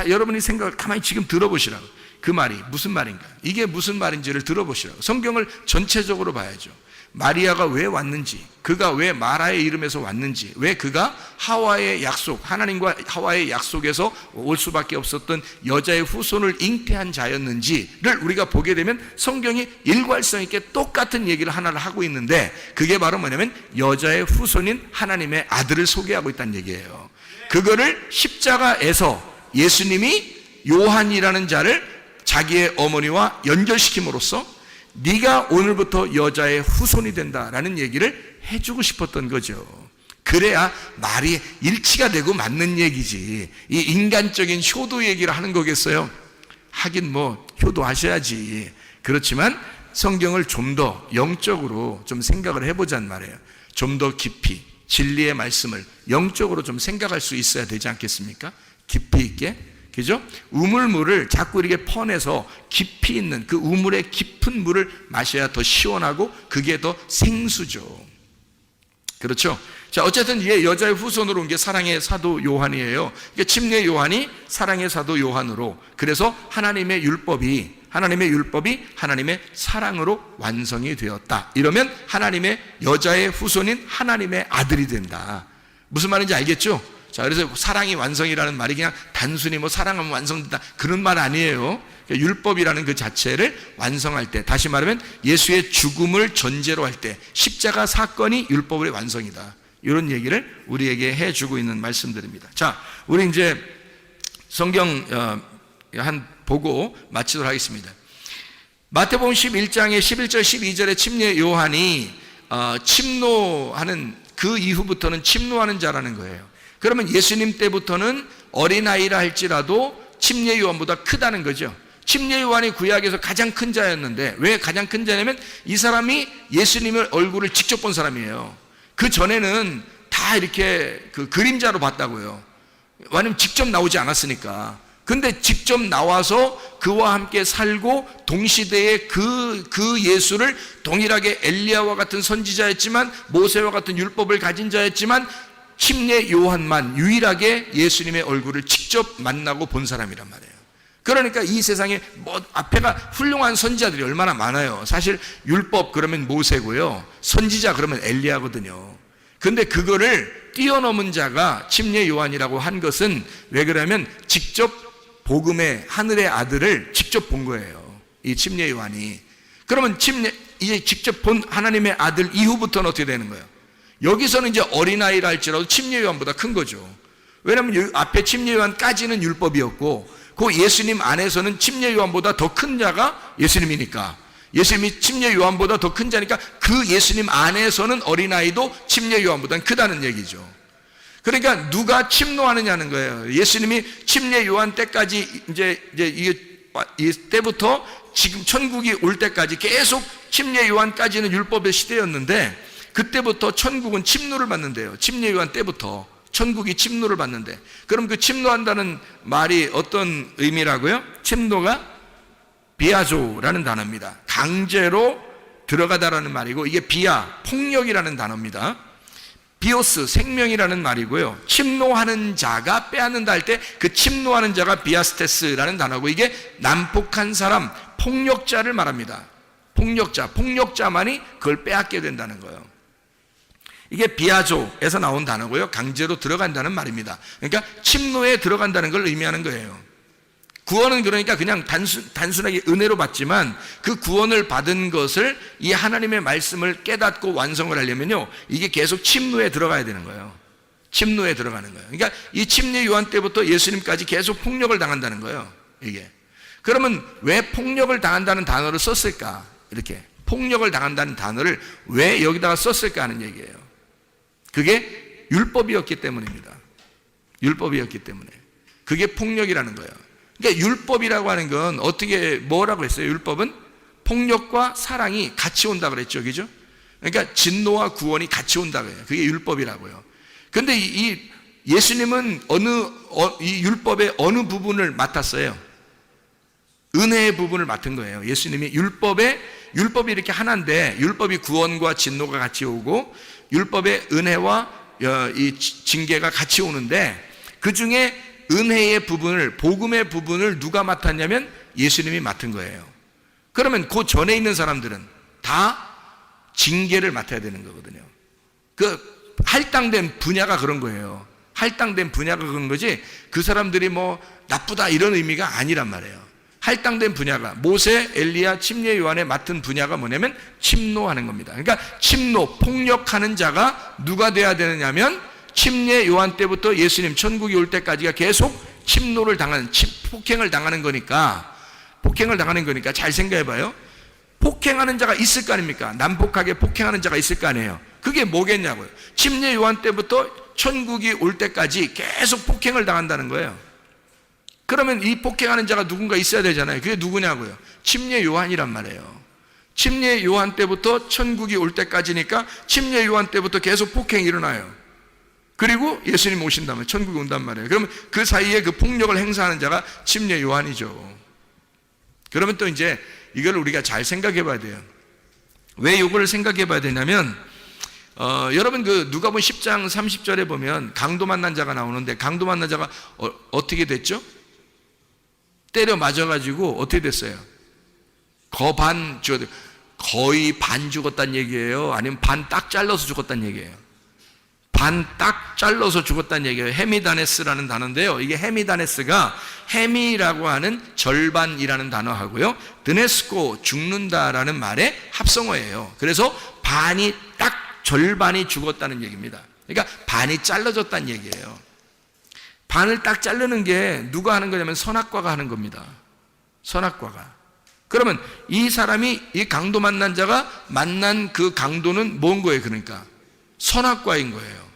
여러분이 생각을 가만히 지금 들어보시라고. 그 말이 무슨 말인가, 이게 무슨 말인지를 들어보시라고. 성경을 전체적으로 봐야죠. 마리아가 왜 왔는지, 그가 왜 마라의 이름에서 왔는지, 왜 그가 하와의 약속, 하나님과 하와의 약속에서 올 수밖에 없었던 여자의 후손을 잉태한 자였는지를 우리가 보게 되면 성경이 일관성 있게 똑같은 얘기를 하나를 하고 있는데, 그게 바로 뭐냐면 여자의 후손인 하나님의 아들을 소개하고 있다는 얘기예요. 그거를 십자가에서 예수님이 요한이라는 자를 자기의 어머니와 연결시킴으로써 네가 오늘부터 여자의 후손이 된다라는 얘기를 해주고 싶었던 거죠. 그래야 말이 일치가 되고 맞는 얘기지, 이 인간적인 효도 얘기를 하는 거겠어요? 하긴 뭐 효도하셔야지. 그렇지만 성경을 좀 더 영적으로 좀 생각을 해보자는 말이에요. 좀 더 깊이 진리의 말씀을 영적으로 좀 생각할 수 있어야 되지 않겠습니까? 깊이 있게. 그죠? 우물물을 자꾸 이렇게 퍼내서 깊이 있는 그 우물의 깊은 물을 마셔야 더 시원하고 그게 더 생수죠. 그렇죠? 자, 어쨌든 이게 여자의 후손으로 온 게 사랑의 사도 요한이에요. 그러니까 침례 요한이 사랑의 사도 요한으로, 그래서 하나님의 율법이 하나님의 사랑으로 완성이 되었다. 이러면 하나님의 여자의 후손인 하나님의 아들이 된다. 무슨 말인지 알겠죠? 자, 그래서 사랑이 완성이라는 말이 그냥 단순히 뭐 사랑하면 완성된다 그런 말 아니에요. 율법이라는 그 자체를 완성할 때, 다시 말하면 예수의 죽음을 전제로 할 때 십자가 사건이 율법의 완성이다. 이런 얘기를 우리에게 해주고 있는 말씀들입니다. 자, 우리 이제 성경 한 보고 마치도록 하겠습니다. 마태복음 11장의 11절 12절에 침례 요한이 침노하는, 그 이후부터는 침노하는 자라는 거예요. 그러면 예수님 때부터는 어린아이라 할지라도 침례 요한보다 크다는 거죠. 침례 요한이 구약에서 가장 큰 자였는데, 왜 가장 큰 자냐면 이 사람이 예수님의 얼굴을 직접 본 사람이에요. 그 전에는 다 이렇게 그 그림자로 봤다고요. 왜냐면 직접 나오지 않았으니까. 근데 직접 나와서 그와 함께 살고 동시대에 그 예수를 동일하게 엘리야와 같은 선지자였지만, 모세와 같은 율법을 가진 자였지만, 침례 요한만 유일하게 예수님의 얼굴을 직접 만나고 본 사람이란 말이에요. 그러니까 이 세상에 뭐 앞에가 훌륭한 선지자들이 얼마나 많아요. 사실 율법 그러면 모세고요, 선지자 그러면 엘리야거든요. 근데 그거를 뛰어넘은 자가 침례 요한이라고 한 것은 왜 그러냐면 직접 복음의 하늘의 아들을 직접 본 거예요, 이 침례 요한이. 그러면 이제 직접 본 하나님의 아들 이후부터는 어떻게 되는 거예요? 여기서는 이제 어린아이라 할지라도 침례 요한보다 큰 거죠. 왜냐하면 앞에 침례 요한까지는 율법이었고, 그 예수님 안에서는 침례 요한보다 더 큰 자가 예수님이니까, 예수님이 침례 요한보다 더 큰 자니까 그 예수님 안에서는 어린아이도 침례 요한보다는 크다는 얘기죠. 그러니까 누가 침노하느냐는 거예요. 예수님이 침례 요한 때까지 이제 이 때부터 지금 천국이 올 때까지 계속 침례 요한까지는 율법의 시대였는데, 그때부터 천국은 침노를 받는데요. 침례 요한 때부터 천국이 침노를 받는데, 그럼 그 침노한다는 말이 어떤 의미라고요? 침노가 비아조라는 단어입니다. 강제로 들어가다라는 말이고, 이게 비아, 폭력이라는 단어입니다. 비오스, 생명이라는 말이고요. 침노하는 자가 빼앗는다 할 때 그 침노하는 자가 비아스테스라는 단어고, 이게 난폭한 사람, 폭력자를 말합니다. 폭력자만이 그걸 빼앗게 된다는 거예요. 이게 비아조에서 나온 단어고요, 강제로 들어간다는 말입니다. 그러니까 침노에 들어간다는 걸 의미하는 거예요. 구원은 그러니까 그냥 단순하게 은혜로 받지만 그 구원을 받은 것을 이 하나님의 말씀을 깨닫고 완성을 하려면요, 이게 계속 침노에 들어가야 되는 거예요. 침노에 들어가는 거예요. 그러니까 이 침례 요한 때부터 예수님까지 계속 폭력을 당한다는 거예요. 이게. 그러면 왜 폭력을 당한다는 단어를 썼을까? 이렇게 폭력을 당한다는 단어를 왜 여기다가 썼을까 하는 얘기예요. 그게 율법이었기 때문입니다. 율법이었기 때문에. 그게 폭력이라는 거예요. 그러니까 율법이라고 하는 건 어떻게 뭐라고 했어요? 율법은 폭력과 사랑이 같이 온다 그랬죠. 그죠? 그러니까 진노와 구원이 같이 온다 그래요. 그게 율법이라고요. 근데 이 예수님은 이 율법의 어느 부분을 맡았어요? 은혜의 부분을 맡은 거예요. 예수님이 율법이 이렇게 하나인데, 율법이 구원과 진노가 같이 오고 율법의 은혜와 이 징계가 같이 오는데, 그 중에 은혜의 부분을, 복음의 부분을 누가 맡았냐면 예수님이 맡은 거예요. 그러면 그 전에 있는 사람들은 다 징계를 맡아야 되는 거거든요. 그 할당된 분야가 그런 거예요. 할당된 분야가 그런 거지, 그 사람들이 뭐 나쁘다 이런 의미가 아니란 말이에요. 할당된 분야가, 모세, 엘리야, 침례 요한에 맡은 분야가 뭐냐면 침노하는 겁니다. 그러니까 침노, 폭력하는 자가 누가 돼야 되느냐면, 침례 요한 때부터 예수님 천국이 올 때까지가 계속 침노를 당하는, 폭행을 당하는 거니까, 잘 생각해 봐요. 폭행하는 자가 있을 거 아닙니까? 난폭하게 폭행하는 자가 있을 거 아니에요. 그게 뭐겠냐고요. 침례 요한 때부터 천국이 올 때까지 계속 폭행을 당한다는 거예요. 그러면 이 폭행하는 자가 누군가 있어야 되잖아요. 그게 누구냐고요. 침례 요한이란 말이에요. 침례 요한 때부터 천국이 올 때까지니까 침례 요한 때부터 계속 폭행이 일어나요. 그리고 예수님 오신다면 천국이 온단 말이에요. 그러면 그 사이에 그 폭력을 행사하는 자가 침례 요한이죠. 그러면 또 이제 이걸 우리가 잘 생각해 봐야 돼요. 왜 이걸 생각해 봐야 되냐면, 여러분 그 누가복음 10장 30절에 보면 강도 만난 자가 나오는데, 강도 만난 자가 어떻게 됐죠? 때려 맞아가지고 어떻게 됐어요? 거의 반 죽었다는 얘기예요? 아니면 반 딱 잘라서 죽었다는 얘기예요? 반 딱 잘라서 죽었다는 얘기예요. 헤미다네스라는 단어인데요, 이게 헤미다네스가 헤미라고 하는 절반이라는 단어하고요, 드네스코 죽는다라는 말의 합성어예요. 그래서 반이 딱 절반이 죽었다는 얘기입니다. 그러니까 반이 잘라졌다는 얘기예요. 반을 딱 자르는 게 누가 하는 거냐면 선악과가 하는 겁니다. 선악과가. 그러면 이 사람이, 이 강도 만난 자가 만난 그 강도는 뭔 거예요? 그러니까 선악과인 거예요.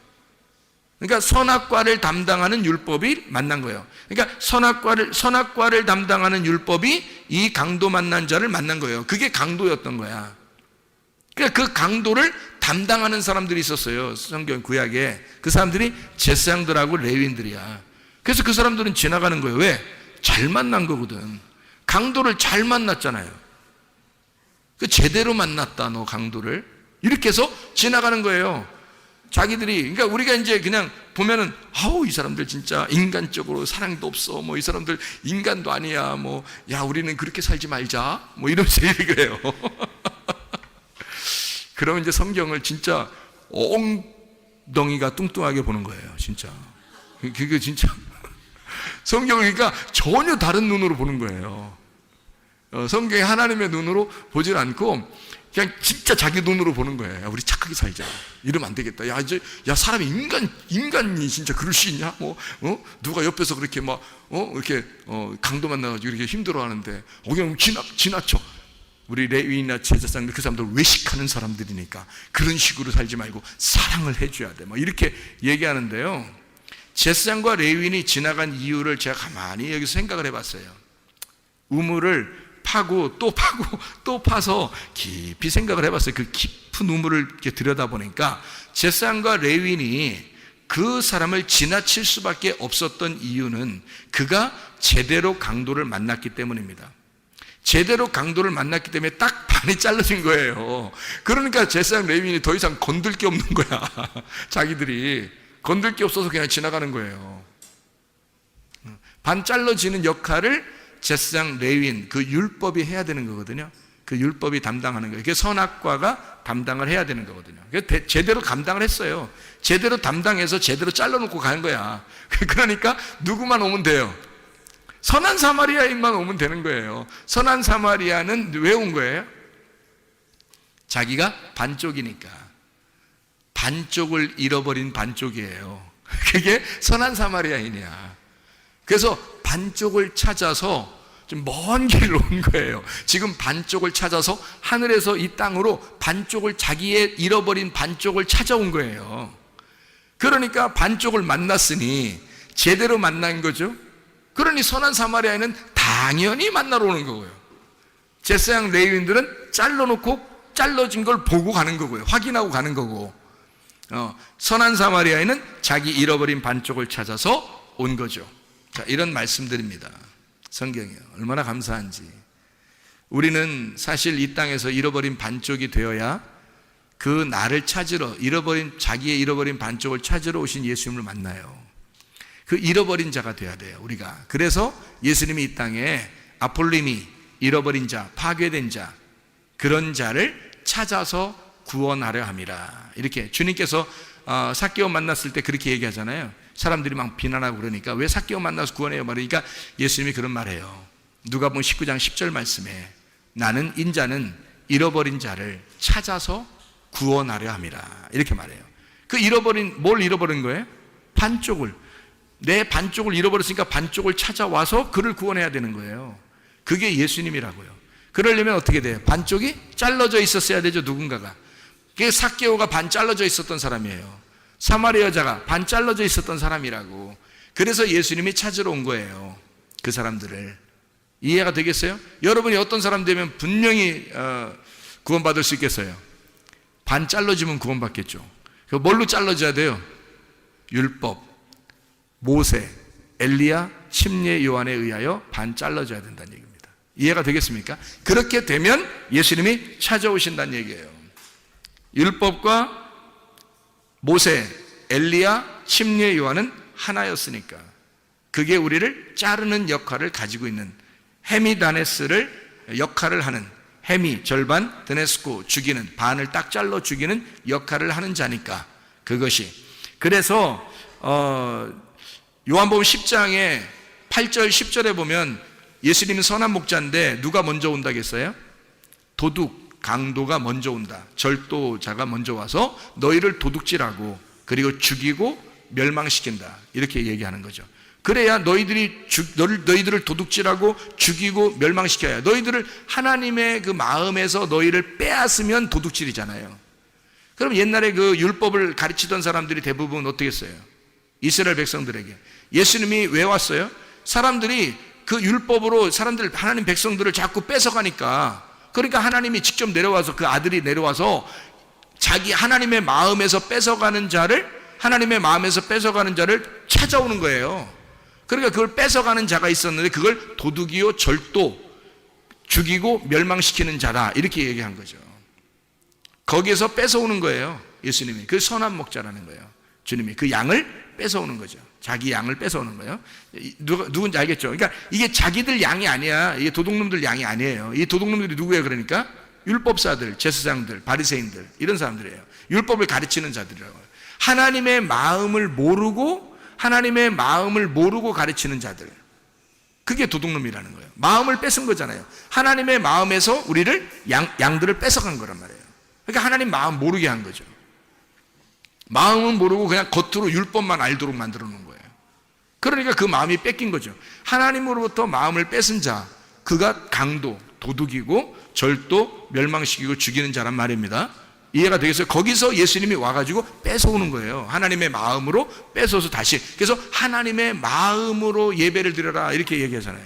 그러니까 선악과를 담당하는 율법이 만난 거예요. 그러니까 선악과를 담당하는 율법이 이 강도 만난 자를 만난 거예요. 그게 강도였던 거야. 그러니까 그 강도를 담당하는 사람들이 있었어요. 성경 구약에. 그 사람들이 제사장들하고 레위인들이야. 그래서 그 사람들은 지나가는 거예요. 왜? 잘 만난 거거든. 강도를 잘 만났잖아요. 그 제대로 만났다, 너 강도를. 이렇게 해서 지나가는 거예요. 자기들이. 그러니까 우리가 이제 그냥 보면은, 아우, 이 사람들 진짜 인간적으로 사랑도 없어. 뭐 이 사람들 인간도 아니야. 뭐, 야, 우리는 그렇게 살지 말자. 뭐 이러면서 얘기를 해요. 그러면 이제 성경을 진짜 엉덩이가 뚱뚱하게 보는 거예요. 진짜. 그게 진짜. 성경을 그러니까 전혀 다른 눈으로 보는 거예요. 성경이 하나님의 눈으로 보질 않고 그냥 진짜 자기 눈으로 보는 거예요. 야, 우리 착하게 살자. 이러면 안 되겠다. 야, 이제, 야, 사람이 인간이 진짜 그럴 수 있냐? 뭐, 누가 옆에서 그렇게 막, 이렇게, 강도 만나가지고 이렇게 힘들어 하는데, 그냥 지나쳐. 우리 레위인이나 제사장들, 그 사람들 외식하는 사람들이니까 그런 식으로 살지 말고 사랑을 해줘야 돼. 뭐 이렇게 얘기하는데요. 제사장과 레위인이 지나간 이유를 제가 가만히 여기서 생각을 해봤어요. 우물을 파고 또 파고 또 파서 깊이 생각을 해봤어요. 그 깊은 우물을 이렇게 들여다보니까 제사장과 레위인이 그 사람을 지나칠 수밖에 없었던 이유는 그가 제대로 강도를 만났기 때문입니다. 제대로 강도를 만났기 때문에 딱 반이 잘라진 거예요. 그러니까 제사장 레위인이 더 이상 건들 게 없는 거야. 자기들이 건들 게 없어서 그냥 지나가는 거예요. 반 잘라지는 역할을 제사장 레위인, 그 율법이 해야 되는 거거든요. 그 율법이 담당하는 거예요. 그게 선악과가 담당을 해야 되는 거거든요. 제대로 감당을 했어요. 제대로 담당해서 제대로 잘라놓고 가는 거야. 그러니까 누구만 오면 돼요? 선한 사마리아인만 오면 되는 거예요. 선한 사마리아는 왜 온 거예요? 자기가 반쪽이니까. 반쪽을 잃어버린 반쪽이에요. 그게 선한 사마리아인이야. 그래서 반쪽을 찾아서 좀 먼 길을 온 거예요. 지금 반쪽을 찾아서 하늘에서 이 땅으로 반쪽을, 자기의 잃어버린 반쪽을 찾아온 거예요. 그러니까 반쪽을 만났으니 제대로 만난 거죠. 그러니 선한 사마리아인은 당연히 만나러 오는 거고요. 제사장 레위인들은 잘라놓고 잘라진 걸 보고 가는 거고요. 확인하고 가는 거고, 선한 사마리아인은 자기 잃어버린 반쪽을 찾아서 온 거죠. 자, 이런 말씀드립니다. 성경이요. 얼마나 감사한지. 우리는 사실 이 땅에서 잃어버린 반쪽이 되어야 그 나를 찾으러, 자기의 잃어버린 반쪽을 찾으러 오신 예수님을 만나요. 그 잃어버린 자가 되어야 돼요, 우리가. 그래서 예수님이 이 땅에 아폴림이 잃어버린 자, 파괴된 자, 그런 자를 찾아서 구원하려 함이라. 이렇게 주님께서 삭개오 만났을 때 그렇게 얘기하잖아요. 사람들이 막 비난하고 그러니까 왜 삭개오 만나서 구원해요? 말하니까 예수님이 그런 말해요. 누가복음 19장 10절 말씀에 나는 인자는 잃어버린 자를 찾아서 구원하려 함이라. 이렇게 말해요. 그 뭘 잃어버린 거예요? 반쪽을. 내 반쪽을 잃어버렸으니까 반쪽을 찾아와서 그를 구원해야 되는 거예요. 그게 예수님이라고요. 그러려면 어떻게 돼요? 반쪽이 잘라져 있었어야 되죠, 누군가가. 그게 삭개오가 반 잘라져 있었던 사람이에요. 사마리아 여자가 반 잘라져 있었던 사람이라고. 그래서 예수님이 찾으러 온 거예요, 그 사람들을. 이해가 되겠어요? 여러분이 어떤 사람 되면 분명히 구원받을 수 있겠어요? 반 잘라지면 구원받겠죠. 뭘로 잘라져야 돼요? 율법, 모세, 엘리야, 침례 요한에 의하여 반 잘라져야 된다는 얘기입니다. 이해가 되겠습니까? 그렇게 되면 예수님이 찾아오신다는 얘기예요. 율법과 모세, 엘리야, 침례 요한은 하나였으니까 그게 우리를 자르는 역할을 가지고 있는, 헤미다네스를 역할을 하는, 헤미 절반, 드네스코 죽이는, 반을 딱 잘라 죽이는 역할을 하는 자니까 그것이. 그래서 요한복음 10장에 8절 10절에 보면 예수님은 선한 목자인데 누가 먼저 온다겠어요? 도둑, 강도가 먼저 온다. 절도자가 먼저 와서 너희를 도둑질하고 그리고 죽이고 멸망시킨다. 이렇게 얘기하는 거죠. 그래야 너희들을 도둑질하고 죽이고 멸망시켜야, 너희들을 하나님의 그 마음에서 너희를 빼앗으면 도둑질이잖아요. 그럼 옛날에 그 율법을 가르치던 사람들이 대부분 어떻게 했어요? 이스라엘 백성들에게. 예수님이 왜 왔어요? 사람들이 그 율법으로 하나님 백성들을 자꾸 뺏어가니까, 그러니까 하나님이 직접 내려와서, 그 아들이 내려와서 자기 하나님의 마음에서 뺏어가는 자를 찾아오는 거예요. 그러니까 그걸 뺏어가는 자가 있었는데 그걸 도둑이요, 절도, 죽이고 멸망시키는 자다, 이렇게 얘기한 거죠. 거기에서 뺏어오는 거예요, 예수님이. 그 선한 목자라는 거예요. 주님이 그 양을 뺏어오는 거죠. 자기 양을 뺏어오는 거예요. 누군지 알겠죠? 그러니까 이게 자기들 양이 아니야. 이게 도둑놈들 양이 아니에요. 이 도둑놈들이 누구예요? 그러니까 율법사들, 제사장들, 바리새인들, 이런 사람들이에요. 율법을 가르치는 자들이라고. 하나님의 마음을 모르고 가르치는 자들, 그게 도둑놈이라는 거예요. 마음을 뺏은 거잖아요. 하나님의 마음에서 우리를 양들을 뺏어간 거란 말이에요. 그러니까 하나님 마음 모르게 한 거죠. 마음은 모르고 그냥 겉으로 율법만 알도록 만들어 놓은 거예요. 그러니까 그 마음이 뺏긴 거죠. 하나님으로부터 마음을 뺏은 자, 그가 강도, 도둑이고 절도, 멸망시키고 죽이는 자란 말입니다. 이해가 되겠어요? 거기서 예수님이 와가지고 뺏어오는 거예요. 하나님의 마음으로 뺏어서 다시. 그래서 하나님의 마음으로 예배를 드려라, 이렇게 얘기하잖아요.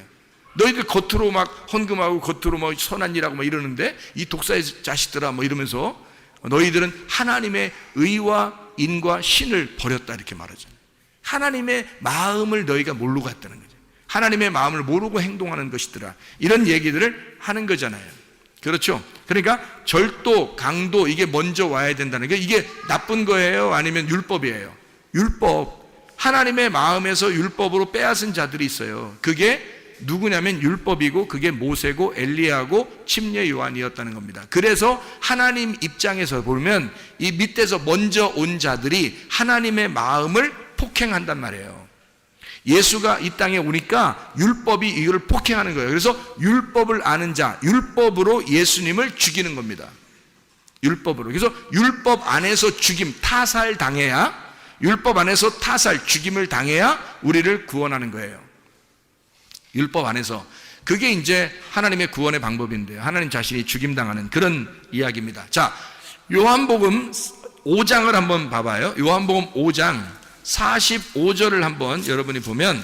너희들 겉으로 막 헌금하고 겉으로 뭐 선한 일하고 막 이러는데 이 독사의 자식들아 뭐 이러면서 너희들은 하나님의 의와 인과 신을 버렸다, 이렇게 말하잖아요. 하나님의 마음을 너희가 모르고 갔다는 거죠. 하나님의 마음을 모르고 행동하는 것이더라, 이런 얘기들을 하는 거잖아요. 그렇죠? 그러니까 절도, 강도, 이게 먼저 와야 된다는 게, 이게 나쁜 거예요? 아니면 율법이에요? 율법. 하나님의 마음에서 율법으로 빼앗은 자들이 있어요. 그게 누구냐면 율법이고, 그게 모세고 엘리야고 침례 요한이었다는 겁니다. 그래서 하나님 입장에서 보면 이 밑에서 먼저 온 자들이 하나님의 마음을 폭행한단 말이에요. 예수가 이 땅에 오니까 율법이 이걸 폭행하는 거예요. 그래서 율법을 아는 자, 율법으로 예수님을 죽이는 겁니다. 율법으로. 그래서 율법 안에서 죽임, 타살 당해야, 율법 안에서 타살, 죽임을 당해야 우리를 구원하는 거예요. 율법 안에서. 그게 이제 하나님의 구원의 방법인데요. 하나님 자신이 죽임당하는 그런 이야기입니다. 자, 요한복음 5장을 한번 봐봐요. 요한복음 5장 45절을 한번 여러분이 보면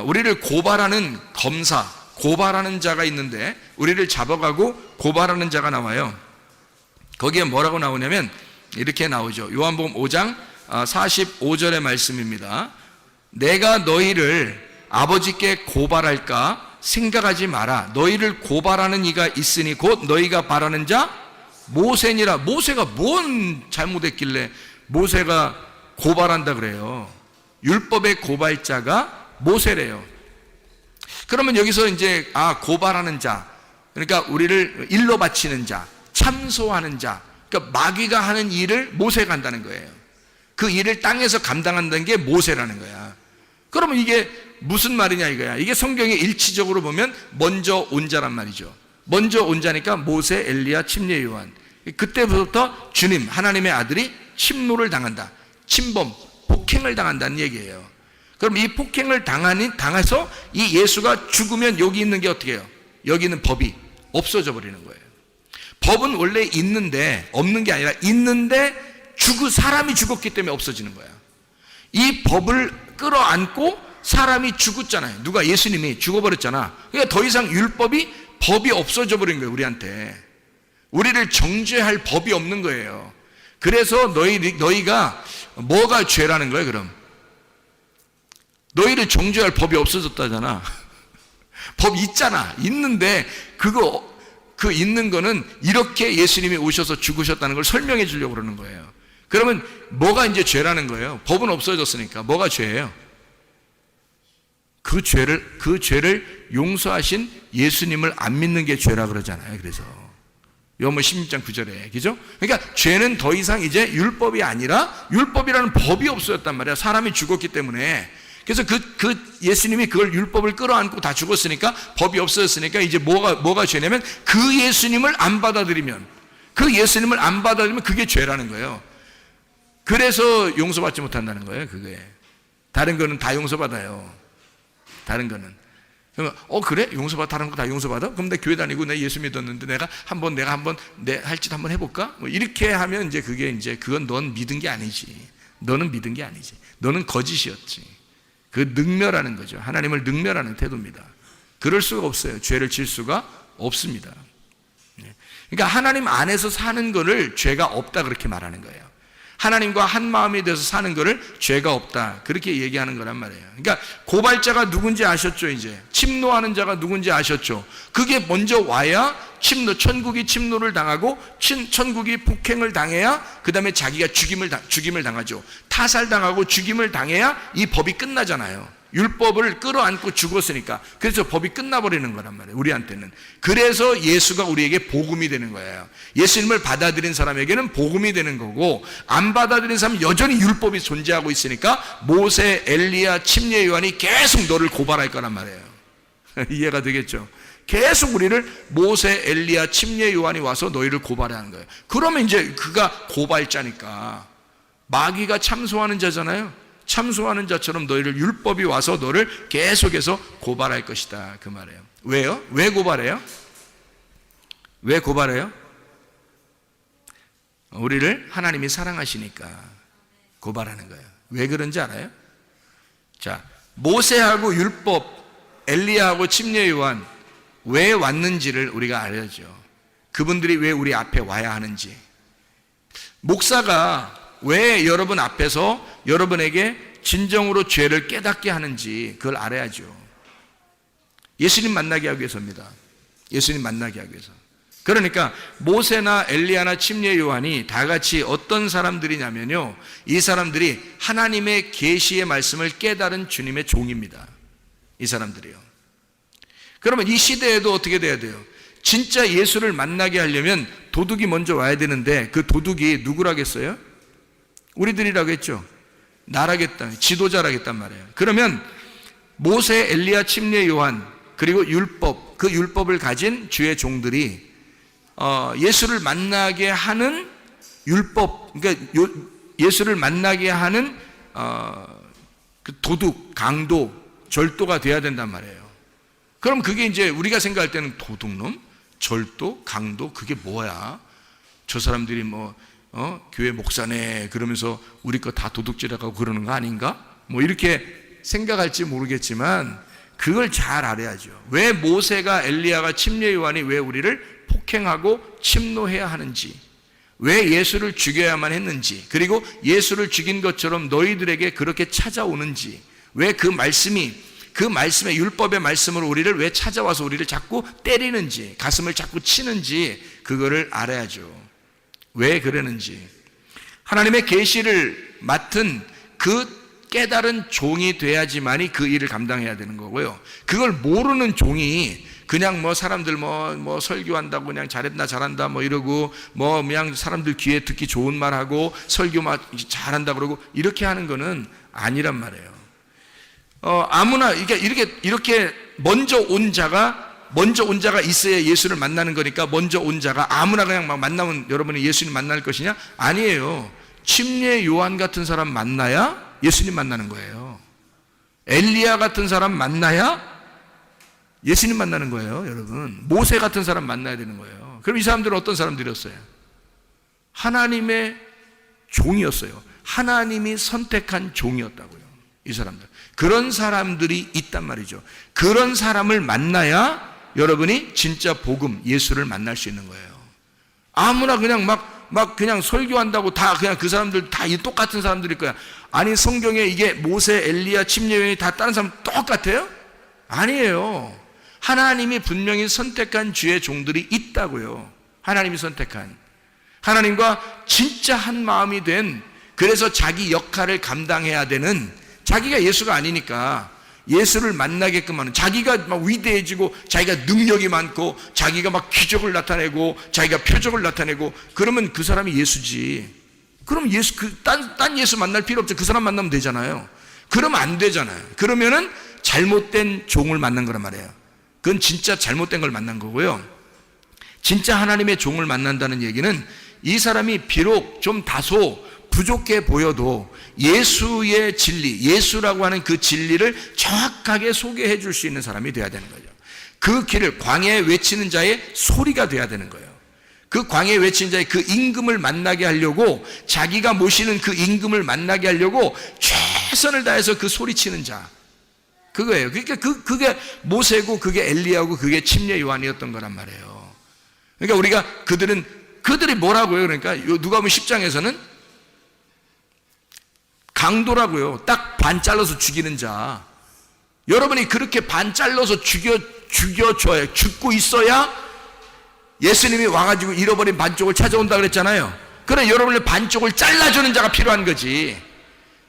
우리를 고발하는 검사, 고발하는 자가 있는데 우리를 잡아가고 고발하는 자가 나와요. 거기에 뭐라고 나오냐면 이렇게 나오죠. 요한복음 5장 45절의 말씀입니다. 내가 너희를 아버지께 고발할까 생각하지 마라. 너희를 고발하는 이가 있으니 곧 너희가 바라는 자 모세니라. 모세가 뭔 잘못했길래 모세가 고발한다 그래요. 율법의 고발자가 모세래요. 그러면 여기서 이제 고발하는 자, 그러니까 우리를 일로 바치는 자, 참소하는 자, 그러니까 마귀가 하는 일을 모세가 한다는 거예요. 그 일을 땅에서 감당한다는 게 모세라는 거야. 그러면 이게 무슨 말이냐 이거야. 이게 성경에 일치적으로 보면 먼저 온 자란 말이죠. 먼저 온 자니까 모세, 엘리야, 침례 요한. 그때부터 주님, 하나님의 아들이 침노를 당한다. 침범, 폭행을 당한다는 얘기예요. 그럼 이 폭행을 당해서 이 예수가 죽으면 여기 있는 게 어떻게 해요? 여기 있는 법이 없어져 버리는 거예요. 법은 원래 있는데, 없는 게 아니라 있는데 사람이 죽었기 때문에 없어지는 거야. 이 법을 끌어안고 사람이 죽었잖아요. 누가? 예수님이 죽어버렸잖아. 그러니까 더 이상 법이 없어져 버린 거예요. 우리한테. 우리를 정죄할 법이 없는 거예요. 그래서 너희가 뭐가 죄라는 거예요? 그럼 너희를 정죄할 법이 없어졌다잖아. 법 있잖아. 있는데 그 있는 거는 이렇게 예수님이 오셔서 죽으셨다는 걸 설명해 주려고 그러는 거예요. 그러면 뭐가 이제 죄라는 거예요? 법은 없어졌으니까 뭐가 죄예요? 그 죄를 용서하신 예수님을 안 믿는 게 죄라 그러잖아요. 그래서 요한복음 16장 9절에, 그죠? 그러니까 죄는 더 이상 이제 율법이 아니라 율법이라는 법이 없어졌단 말이야. 사람이 죽었기 때문에. 그래서 그 예수님이 그걸 율법을 끌어안고 다 죽었으니까, 법이 없어졌으니까 이제 뭐가 죄냐면 그 예수님을 안 받아들이면 그게 죄라는 거예요. 그래서 용서받지 못한다는 거예요. 그게. 다른 거는 다 용서받아요. 다른 거는. 그러면 그래? 용서받아? 다른 거 다 용서받아? 그럼 내 교회 다니고 내 예수 믿었는데 내가 한번 내 할 짓 한번 해볼까? 뭐 이렇게 하면 그건 넌 믿은 게 아니지. 너는 믿은 게 아니지. 너는 거짓이었지. 그 능멸하는 거죠. 하나님을 능멸하는 태도입니다. 그럴 수가 없어요. 죄를 질 수가 없습니다. 그러니까 하나님 안에서 사는 거를 죄가 없다 그렇게 말하는 거예요. 하나님과 한 마음이 돼서 사는 거를 죄가 없다 그렇게 얘기하는 거란 말이에요. 그러니까 고발자가 누군지 아셨죠? 이제 침노하는 자가 누군지 아셨죠? 그게 먼저 와야 천국이 침노를 당하고 천국이 폭행을 당해야 그 다음에 자기가 죽임을 당하죠. 타살당하고 죽임을 당해야 이 법이 끝나잖아요. 율법을 끌어안고 죽었으니까. 그래서 법이 끝나버리는 거란 말이에요. 우리한테는. 그래서 예수가 우리에게 복음이 되는 거예요. 예수님을 받아들인 사람에게는 복음이 되는 거고, 안 받아들인 사람은 여전히 율법이 존재하고 있으니까 모세, 엘리야, 침례 요한이 계속 너를 고발할 거란 말이에요. 이해가 되겠죠? 계속 우리를 모세, 엘리야, 침례 요한이 와서 너희를 고발하는 거예요. 그러면 이제 그가 고발자니까 마귀가 참소하는 자잖아요. 참소하는 자처럼 너희를 율법이 와서 너를 계속해서 고발할 것이다 그 말이에요. 왜요? 왜 고발해요? 왜 고발해요? 우리를 하나님이 사랑하시니까 고발하는 거예요. 왜 그런지 알아요? 자, 모세하고 율법, 엘리야하고 침례 요한 왜 왔는지를 우리가 알아야죠. 그분들이 왜 우리 앞에 와야 하는지. 목사가 왜 여러분 앞에서 여러분에게 진정으로 죄를 깨닫게 하는지 그걸 알아야죠. 예수님 만나게 하기 위해서입니다. 예수님 만나게 하기 위해서. 그러니까 모세나 엘리야나 침례 요한이 다 같이 어떤 사람들이냐면요, 이 사람들이 하나님의 계시의 말씀을 깨달은 주님의 종입니다. 이 사람들이요. 그러면 이 시대에도 어떻게 돼야 돼요? 진짜 예수를 만나게 하려면 도둑이 먼저 와야 되는데, 그 도둑이 누구라겠어요? 우리들이라고 했죠. 나라겠다, 지도자라겠단 말이에요. 그러면 모세, 엘리야, 침례 요한, 그리고 율법, 그 율법을 가진 주의 종들이 예수를 만나게 하는 율법, 그러니까 예수를 만나게 하는 그 도둑, 강도, 절도가 돼야 된단 말이에요. 그럼 그게 이제 우리가 생각할 때는 도둑놈, 절도, 강도, 그게 뭐야? 저 사람들이 교회 목사네 그러면서 우리 거 다 도둑질하고 그러는 거 아닌가? 이렇게 생각할지 모르겠지만 그걸 잘 알아야죠. 왜 모세가, 엘리야가, 침례 요한이 왜 우리를 폭행하고 침노해야 하는지, 왜 예수를 죽여야만 했는지, 그리고 예수를 죽인 것처럼 너희들에게 그렇게 찾아오는지, 왜 그 말씀의 율법의 말씀으로 우리를 왜 찾아와서 우리를 자꾸 때리는지, 가슴을 자꾸 치는지, 그거를 알아야죠. 왜 그러는지. 하나님의 계시를 맡은 그 깨달은 종이 돼야지만이 그 일을 감당해야 되는 거고요. 그걸 모르는 종이 그냥 사람들 설교한다고 그냥 잘한다 이러고 그냥 사람들 귀에 듣기 좋은 말 하고 설교 잘한다 그러고 이렇게 하는 거는 아니란 말이에요. 아무나 이렇게 먼저 온 자가 있어야 예수를 만나는 거니까 먼저 온 자가 아무나 그냥 만나면 여러분이 예수님 만날 것이냐? 아니에요. 침례 요한 같은 사람 만나야 예수님 만나는 거예요. 엘리야 같은 사람 만나야 예수님 만나는 거예요, 여러분. 모세 같은 사람 만나야 되는 거예요. 그럼 이 사람들은 어떤 사람들이었어요? 하나님의 종이었어요. 하나님이 선택한 종이었다고요, 이 사람들. 그런 사람들이 있단 말이죠. 그런 사람을 만나야 여러분이 진짜 복음, 예수를 만날 수 있는 거예요. 아무나 그냥 그냥 설교한다고 다 그냥 그 사람들 다 똑같은 사람들일 거야. 아니, 성경에 이게 모세, 엘리야, 침례 요한이 다 다른 사람 똑같아요? 아니에요. 하나님이 분명히 선택한 주의 종들이 있다고요. 하나님이 선택한, 하나님과 진짜 한 마음이 된, 그래서 자기 역할을 감당해야 되는, 자기가 예수가 아니니까 예수를 만나게끔 하는, 자기가 위대해지고 자기가 능력이 많고 자기가 기적을 나타내고 자기가 표적을 나타내고 그러면 그 사람이 예수지. 그럼 예수, 딴 예수 만날 필요 없죠. 그 사람 만나면 되잖아요. 그러면 안 되잖아요. 그러면은 잘못된 종을 만난 거란 말이에요. 그건 진짜 잘못된 걸 만난 거고요. 진짜 하나님의 종을 만난다는 얘기는 이 사람이 비록 좀 다소 부족해 보여도 예수의 진리, 예수라고 하는 그 진리를 정확하게 소개해 줄 수 있는 사람이 돼야 되는 거죠. 그 길을, 광야에 외치는 자의 소리가 돼야 되는 거예요. 그 광야에 외치는 자의 그 임금을 만나게 하려고, 자기가 모시는 그 임금을 만나게 하려고 최선을 다해서 그 소리치는 자, 그거예요. 그러니까 그게 모세고 그게 엘리야고 그게 침례 요한이었던 거란 말이에요. 그러니까 우리가 그들이 뭐라고요? 그러니까 누가복음 10장에서는 강도라고요. 딱 반 잘라서 죽이는 자. 여러분이 그렇게 반 잘라서 죽여줘야, 죽고 있어야 예수님이 와가지고 잃어버린 반쪽을 찾아온다 그랬잖아요. 그래, 여러분의 반쪽을 잘라주는 자가 필요한 거지.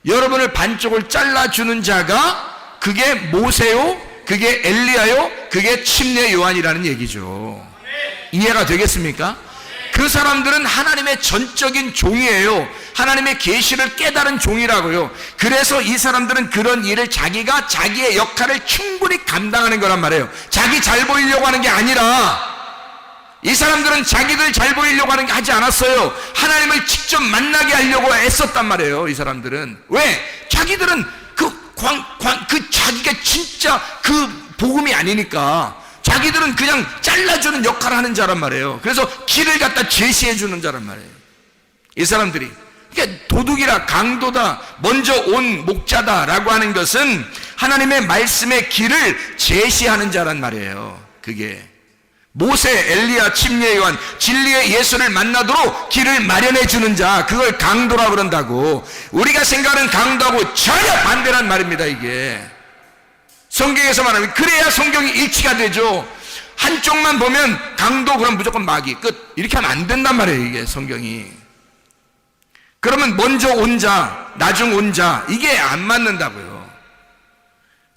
여러분을 반쪽을 잘라주는 자가 그게 모세요, 그게 엘리야요, 그게 침례 요한이라는 얘기죠. 이해가 되겠습니까? 그 사람들은 하나님의 전적인 종이에요. 하나님의 계시를 깨달은 종이라고요. 그래서 이 사람들은 그런 일을 자기가 자기의 역할을 충분히 감당하는 거란 말이에요. 자기 잘 보이려고 하는 게 아니라, 이 사람들은 자기들 잘 보이려고 하는 게 하지 않았어요. 하나님을 직접 만나게 하려고 애썼단 말이에요. 이 사람들은. 왜? 자기들은 자기가 진짜 그 복음이 아니니까 자기들은 그냥 잘라주는 역할을 하는 자란 말이에요. 그래서 길을 갖다 제시해주는 자란 말이에요, 이 사람들이. 그러니까 도둑이라, 강도다, 먼저 온 목자다라고 하는 것은 하나님의 말씀의 길을 제시하는 자란 말이에요. 그게 모세, 엘리야, 침례 요한, 진리의 예수를 만나도록 길을 마련해 주는 자, 그걸 강도라고 그런다고. 우리가 생각하는 강도하고 전혀 반대란 말입니다. 이게 성경에서 말하면, 그래야 성경이 일치가 되죠. 한쪽만 보면 강도, 그럼 무조건 마귀, 끝, 이렇게 하면 안 된단 말이에요, 이게 성경이. 그러면 먼저 온 자, 나중 온 자, 이게 안 맞는다고요.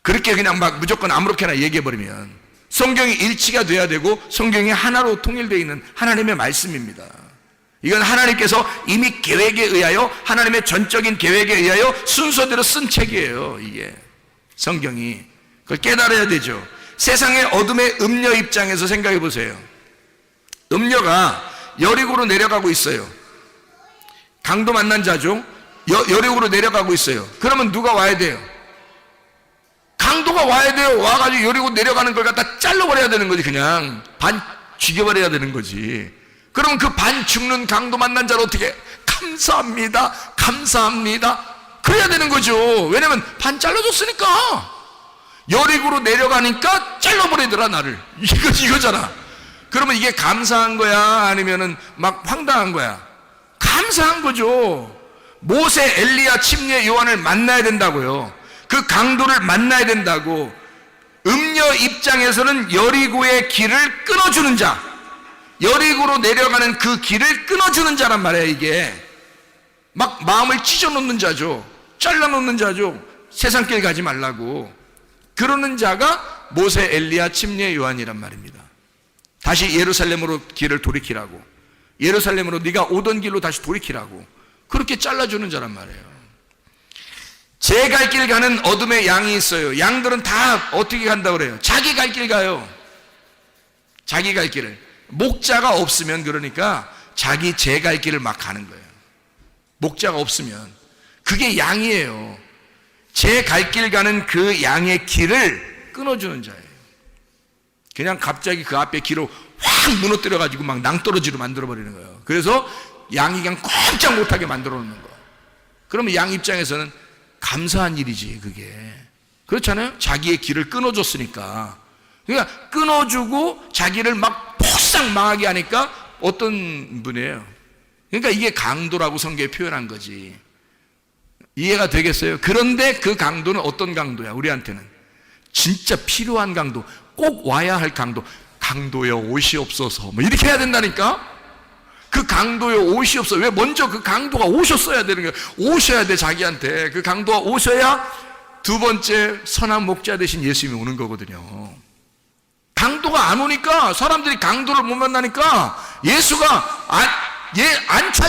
그렇게 그냥 무조건 아무렇게나 얘기해버리면, 성경이 일치가 돼야 되고 성경이 하나로 통일되어 있는 하나님의 말씀입니다. 이건 하나님께서 이미 계획에 의하여, 하나님의 전적인 계획에 의하여 순서대로 쓴 책이에요, 이게 성경이. 그걸 깨달아야 되죠. 세상의 어둠의 음녀 입장에서 생각해 보세요. 음녀가 여리고로 내려가고 있어요. 강도 만난 자죠. 여리고로 내려가고 있어요. 그러면 누가 와야 돼요? 강도가 와야 돼요. 와가지고 여리고 내려가는 걸 갖다 잘라버려야 되는 거지. 그냥 반 죽여버려야 되는 거지. 그러면 그 반 죽는 강도 만난 자를 어떻게? 감사합니다, 감사합니다, 그래야 되는 거죠. 왜냐면 반 잘라줬으니까. 여리고로 내려가니까 잘라버리더라 나를. 이거잖아. 그러면 이게 감사한 거야, 아니면은 막 황당한 거야? 감사한 거죠. 모세, 엘리야, 침례 요한을 만나야 된다고요. 그 강도를 만나야 된다고. 음녀 입장에서는 여리고의 길을 끊어주는 자, 여리고로 내려가는 그 길을 끊어주는 자란 말이에요. 이게 막 마음을 찢어놓는 자죠. 잘라놓는 자죠. 세상 길 가지 말라고. 그러는 자가 모세, 엘리야, 침례 요한이란 말입니다. 다시 예루살렘으로 길을 돌이키라고, 예루살렘으로 네가 오던 길로 다시 돌이키라고, 그렇게 잘라주는 자란 말이에요. 제 갈 길 가는 어둠의 양이 있어요. 양들은 다 어떻게 간다고 그래요? 자기 갈 길 가요. 자기 갈 길을. 목자가 없으면, 그러니까 자기 제 갈 길을 막 가는 거예요. 목자가 없으면. 그게 양이에요. 제 갈 길 가는 그 양의 길을 끊어주는 자예요. 그냥 갑자기 그 앞에 길을 확 무너뜨려가지고 막 낭떠러지로 만들어버리는 거예요. 그래서 양이 그냥 꼼짝 못하게 만들어 놓는 거예요. 그러면 양 입장에서는 감사한 일이지, 그게. 그렇잖아요? 자기의 길을 끊어줬으니까. 그러니까 끊어주고 자기를 막 폭삭 망하게 하니까 어떤 분이에요? 그러니까 이게 강도라고 성경에 표현한 거지. 이해가 되겠어요? 그런데 그 강도는 어떤 강도야? 우리한테는 진짜 필요한 강도, 꼭 와야 할 강도. 강도여 옷이 없어서 뭐 이렇게 해야 된다니까. 그 강도여 옷이 없어. 왜? 먼저 그 강도가 오셨어야 되는 거예요. 오셔야 돼. 자기한테 그 강도가 오셔야 두 번째 선한 목자 되신 예수님이 오는 거거든요. 강도가 안 오니까, 사람들이 강도를 못 만나니까 예수가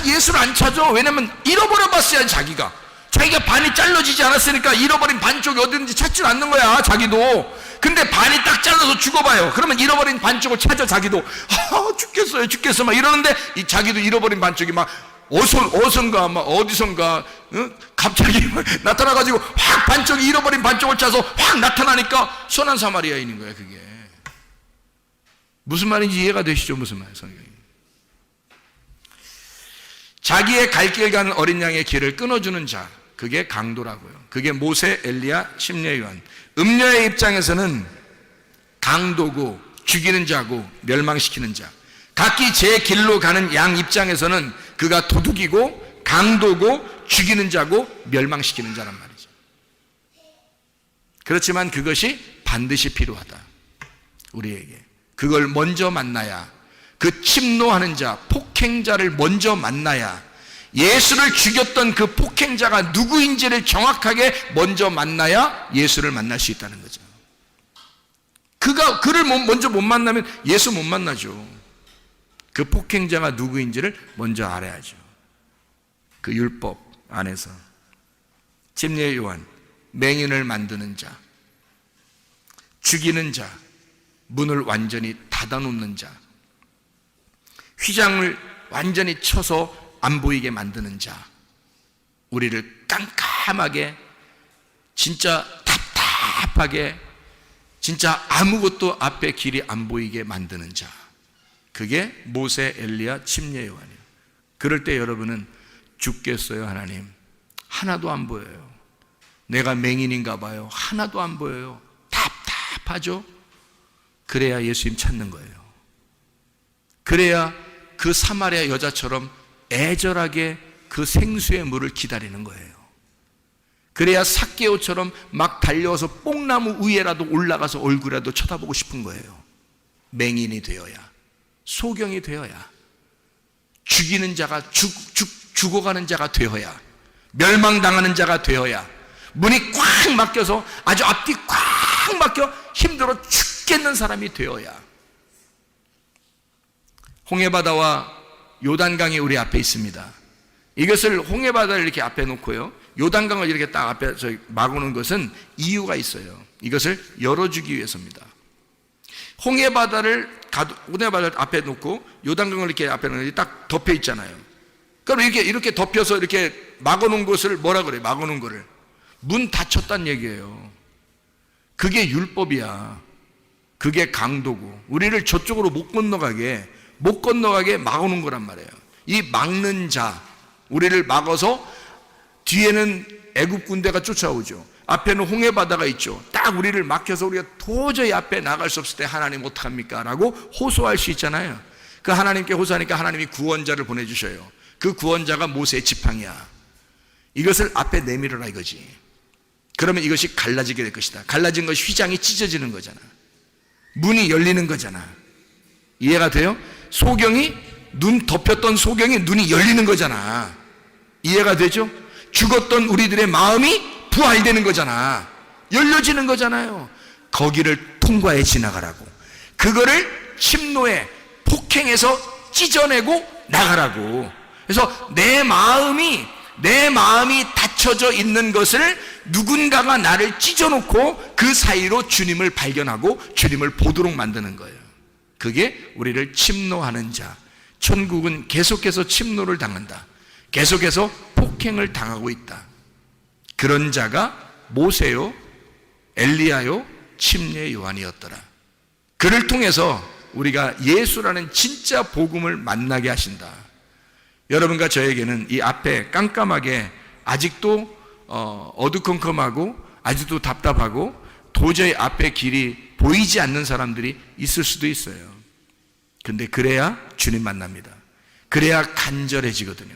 예수를 안 찾아. 왜냐면 잃어버려 봤어야. 자기가 반이 잘라지지 않았으니까 잃어버린 반쪽이 어딘지 찾질 않는 거야, 자기도. 근데 반이 딱 잘라서 죽어봐요. 그러면 잃어버린 반쪽을 찾아, 자기도. 죽겠어 막 이러는데, 자기도 잃어버린 반쪽이 막 어선가 막 어디선가 갑자기 나타나가지고 확 반쪽이, 잃어버린 반쪽을 찾아서 확 나타나니까 선한 사마리아인인 거야. 그게 무슨 말인지 이해가 되시죠? 무슨 말이에요, 성경이? 자기의 갈 길 가는 어린 양의 길을 끊어주는 자, 그게 강도라고요. 그게 모세, 엘리야, 침례 요한. 음녀의 입장에서는 강도고 죽이는 자고 멸망시키는 자. 각기 제 길로 가는 양 입장에서는 그가 도둑이고 강도고 죽이는 자고 멸망시키는 자란 말이죠. 그렇지만 그것이 반드시 필요하다, 우리에게. 그걸 먼저 만나야, 그 침노하는 자, 폭행자를 먼저 만나야, 예수를 죽였던 그 폭행자가 누구인지를 정확하게 먼저 만나야 예수를 만날 수 있다는 거죠. 그를 먼저 못 만나면 예수 못 만나죠. 그 폭행자가 누구인지를 먼저 알아야죠. 그 율법 안에서. 침례 요한, 맹인을 만드는 자, 죽이는 자, 문을 완전히 닫아놓는 자, 휘장을 완전히 쳐서 안 보이게 만드는 자, 우리를 깜깜하게, 진짜 답답하게, 진짜 아무것도 앞에 길이 안 보이게 만드는 자, 그게 모세, 엘리야, 침례 요한이에요. 그럴 때 여러분은 죽겠어요, 하나님? 하나도 안 보여요. 내가 맹인인가 봐요. 하나도 안 보여요. 답답하죠? 그래야 예수님 찾는 거예요. 그래야 그 사마리아 여자처럼 애절하게 그 생수의 물을 기다리는 거예요. 그래야 삭개오처럼 막 달려와서 뽕나무 위에라도 올라가서 얼굴이라도 쳐다보고 싶은 거예요. 맹인이 되어야, 소경이 되어야, 죽이는 자가 죽어가는 자가 되어야, 멸망당하는 자가 되어야, 문이 꽉 막혀서 아주 앞뒤 꽉 막혀 힘들어 죽겠는 사람이 되어야. 홍해바다와 요단강이 우리 앞에 있습니다. 이것을 홍해바다를 이렇게 앞에 놓고요, 요단강을 이렇게 딱 앞에 막아놓은 것은 이유가 있어요. 이것을 열어주기 위해서입니다. 홍해바다를 앞에 놓고 요단강을 이렇게 앞에 놓고 딱 덮여 있잖아요. 그럼 이렇게 덮여서 이렇게 막아놓은 것을 뭐라 그래요? 막아놓은 거를 문 닫혔다는 얘기예요. 그게 율법이야. 그게 강도고 우리를 저쪽으로 못 건너가게 막아놓은 거란 말이에요. 이 막는 자, 우리를 막아서 뒤에는 애굽 군대가 쫓아오죠. 앞에는 홍해바다가 있죠. 딱 우리를 막혀서 우리가 도저히 앞에 나갈 수 없을 때 하나님 어떡합니까? 라고 호소할 수 있잖아요. 그 하나님께 호소하니까 하나님이 구원자를 보내주셔요. 그 구원자가 모세의 지팡이야. 이것을 앞에 내밀어라 이거지. 그러면 이것이 갈라지게 될 것이다. 갈라진 것이 휘장이 찢어지는 거잖아. 문이 열리는 거잖아. 이해가 돼요? 눈 덮였던 소경이 눈이 열리는 거잖아. 이해가 되죠? 죽었던 우리들의 마음이 부활되는 거잖아. 열려지는 거잖아요. 거기를 통과해 지나가라고. 그거를 침노에 폭행해서 찢어내고 나가라고. 그래서 내 마음이 닫혀져 있는 것을 누군가가 나를 찢어놓고 그 사이로 주님을 발견하고 주님을 보도록 만드는 거예요. 그게 우리를 침노하는 자. 천국은 계속해서 침노를 당한다. 계속해서 폭행을 당하고 있다. 그런 자가 모세요, 엘리야요, 침례 요한이었더라. 그를 통해서 우리가 예수라는 진짜 복음을 만나게 하신다. 여러분과 저에게는 이 앞에 깜깜하게 아직도 어두컴컴하고 아직도 답답하고 도저히 앞에 길이 보이지 않는 사람들이 있을 수도 있어요. 근데 그래야 주님 만납니다. 그래야 간절해지거든요.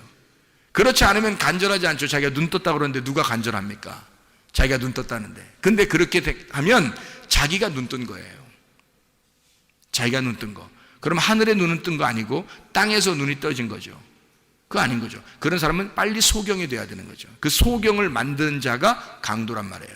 그렇지 않으면 간절하지 않죠. 자기가 눈 떴다고 그러는데 누가 간절합니까? 자기가 눈 떴다는데. 근데 그렇게 하면 자기가 눈 뜬 거예요. 자기가 눈 뜬 거. 그럼 하늘에 눈은 뜬 거 아니고 땅에서 눈이 떠진 거죠. 그거 아닌 거죠. 그런 사람은 빨리 소경이 돼야 되는 거죠. 그 소경을 만든 자가 강도란 말이에요.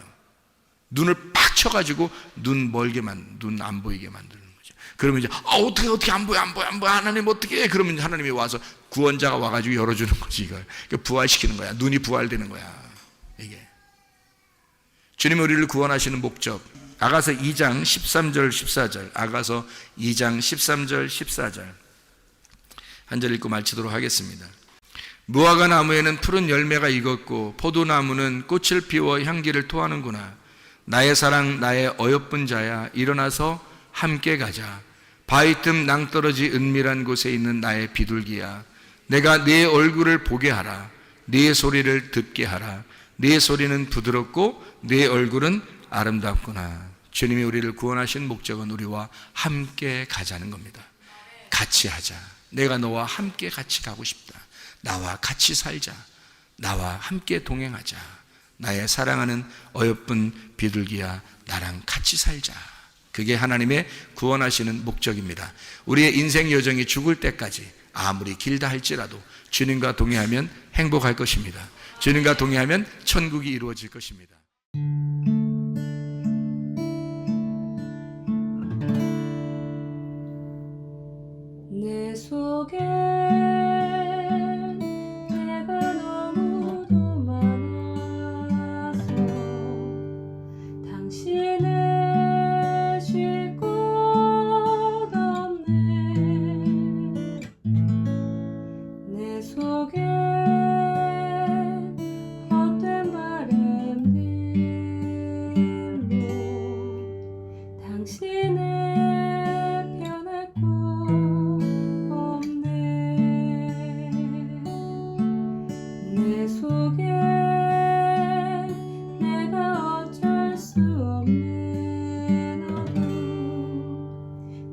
눈을 팍 쳐가지고 눈 안 보이게 만드는 거죠. 그러면 이제 어떻게 안 보여 하나님 어떻게 해? 그러면 하나님이 와서 구원자가 와가지고 열어주는 거지. 이걸 부활시키는 거야. 눈이 부활되는 거야. 이게 주님이 우리를 구원하시는 목적. 아가서 2장 13절 14절. 아가서 2장 13절 14절 한 절 읽고 마치도록 하겠습니다. 무화과 나무에는 푸른 열매가 익었고 포도나무는 꽃을 피워 향기를 토하는구나. 나의 사랑 나의 어여쁜 자야, 일어나서 함께 가자. 바위 틈 낭떠러지 은밀한 곳에 있는 나의 비둘기야, 내가 네 얼굴을 보게 하라. 네 소리를 듣게 하라. 네 소리는 부드럽고 네 얼굴은 아름답구나. 주님이 우리를 구원하신 목적은 우리와 함께 가자는 겁니다. 같이 하자. 내가 너와 함께 같이 가고 싶다. 나와 같이 살자. 나와 함께 동행하자. 나의 사랑하는 어여쁜 비둘기야, 나랑 같이 살자. 그게 하나님의 구원하시는 목적입니다. 우리의 인생 여정이 죽을 때까지 아무리 길다 할지라도 주님과 동행하면 행복할 것입니다. 주님과 동행하면 천국이 이루어질 것입니다. 내 속에 내가 너무도 많아서 당신을 쉴 곳 없네. 내 속에 헛된 바램들로 당신을 내 속에 내가 어쩔 수 없는 어둠,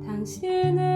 당신을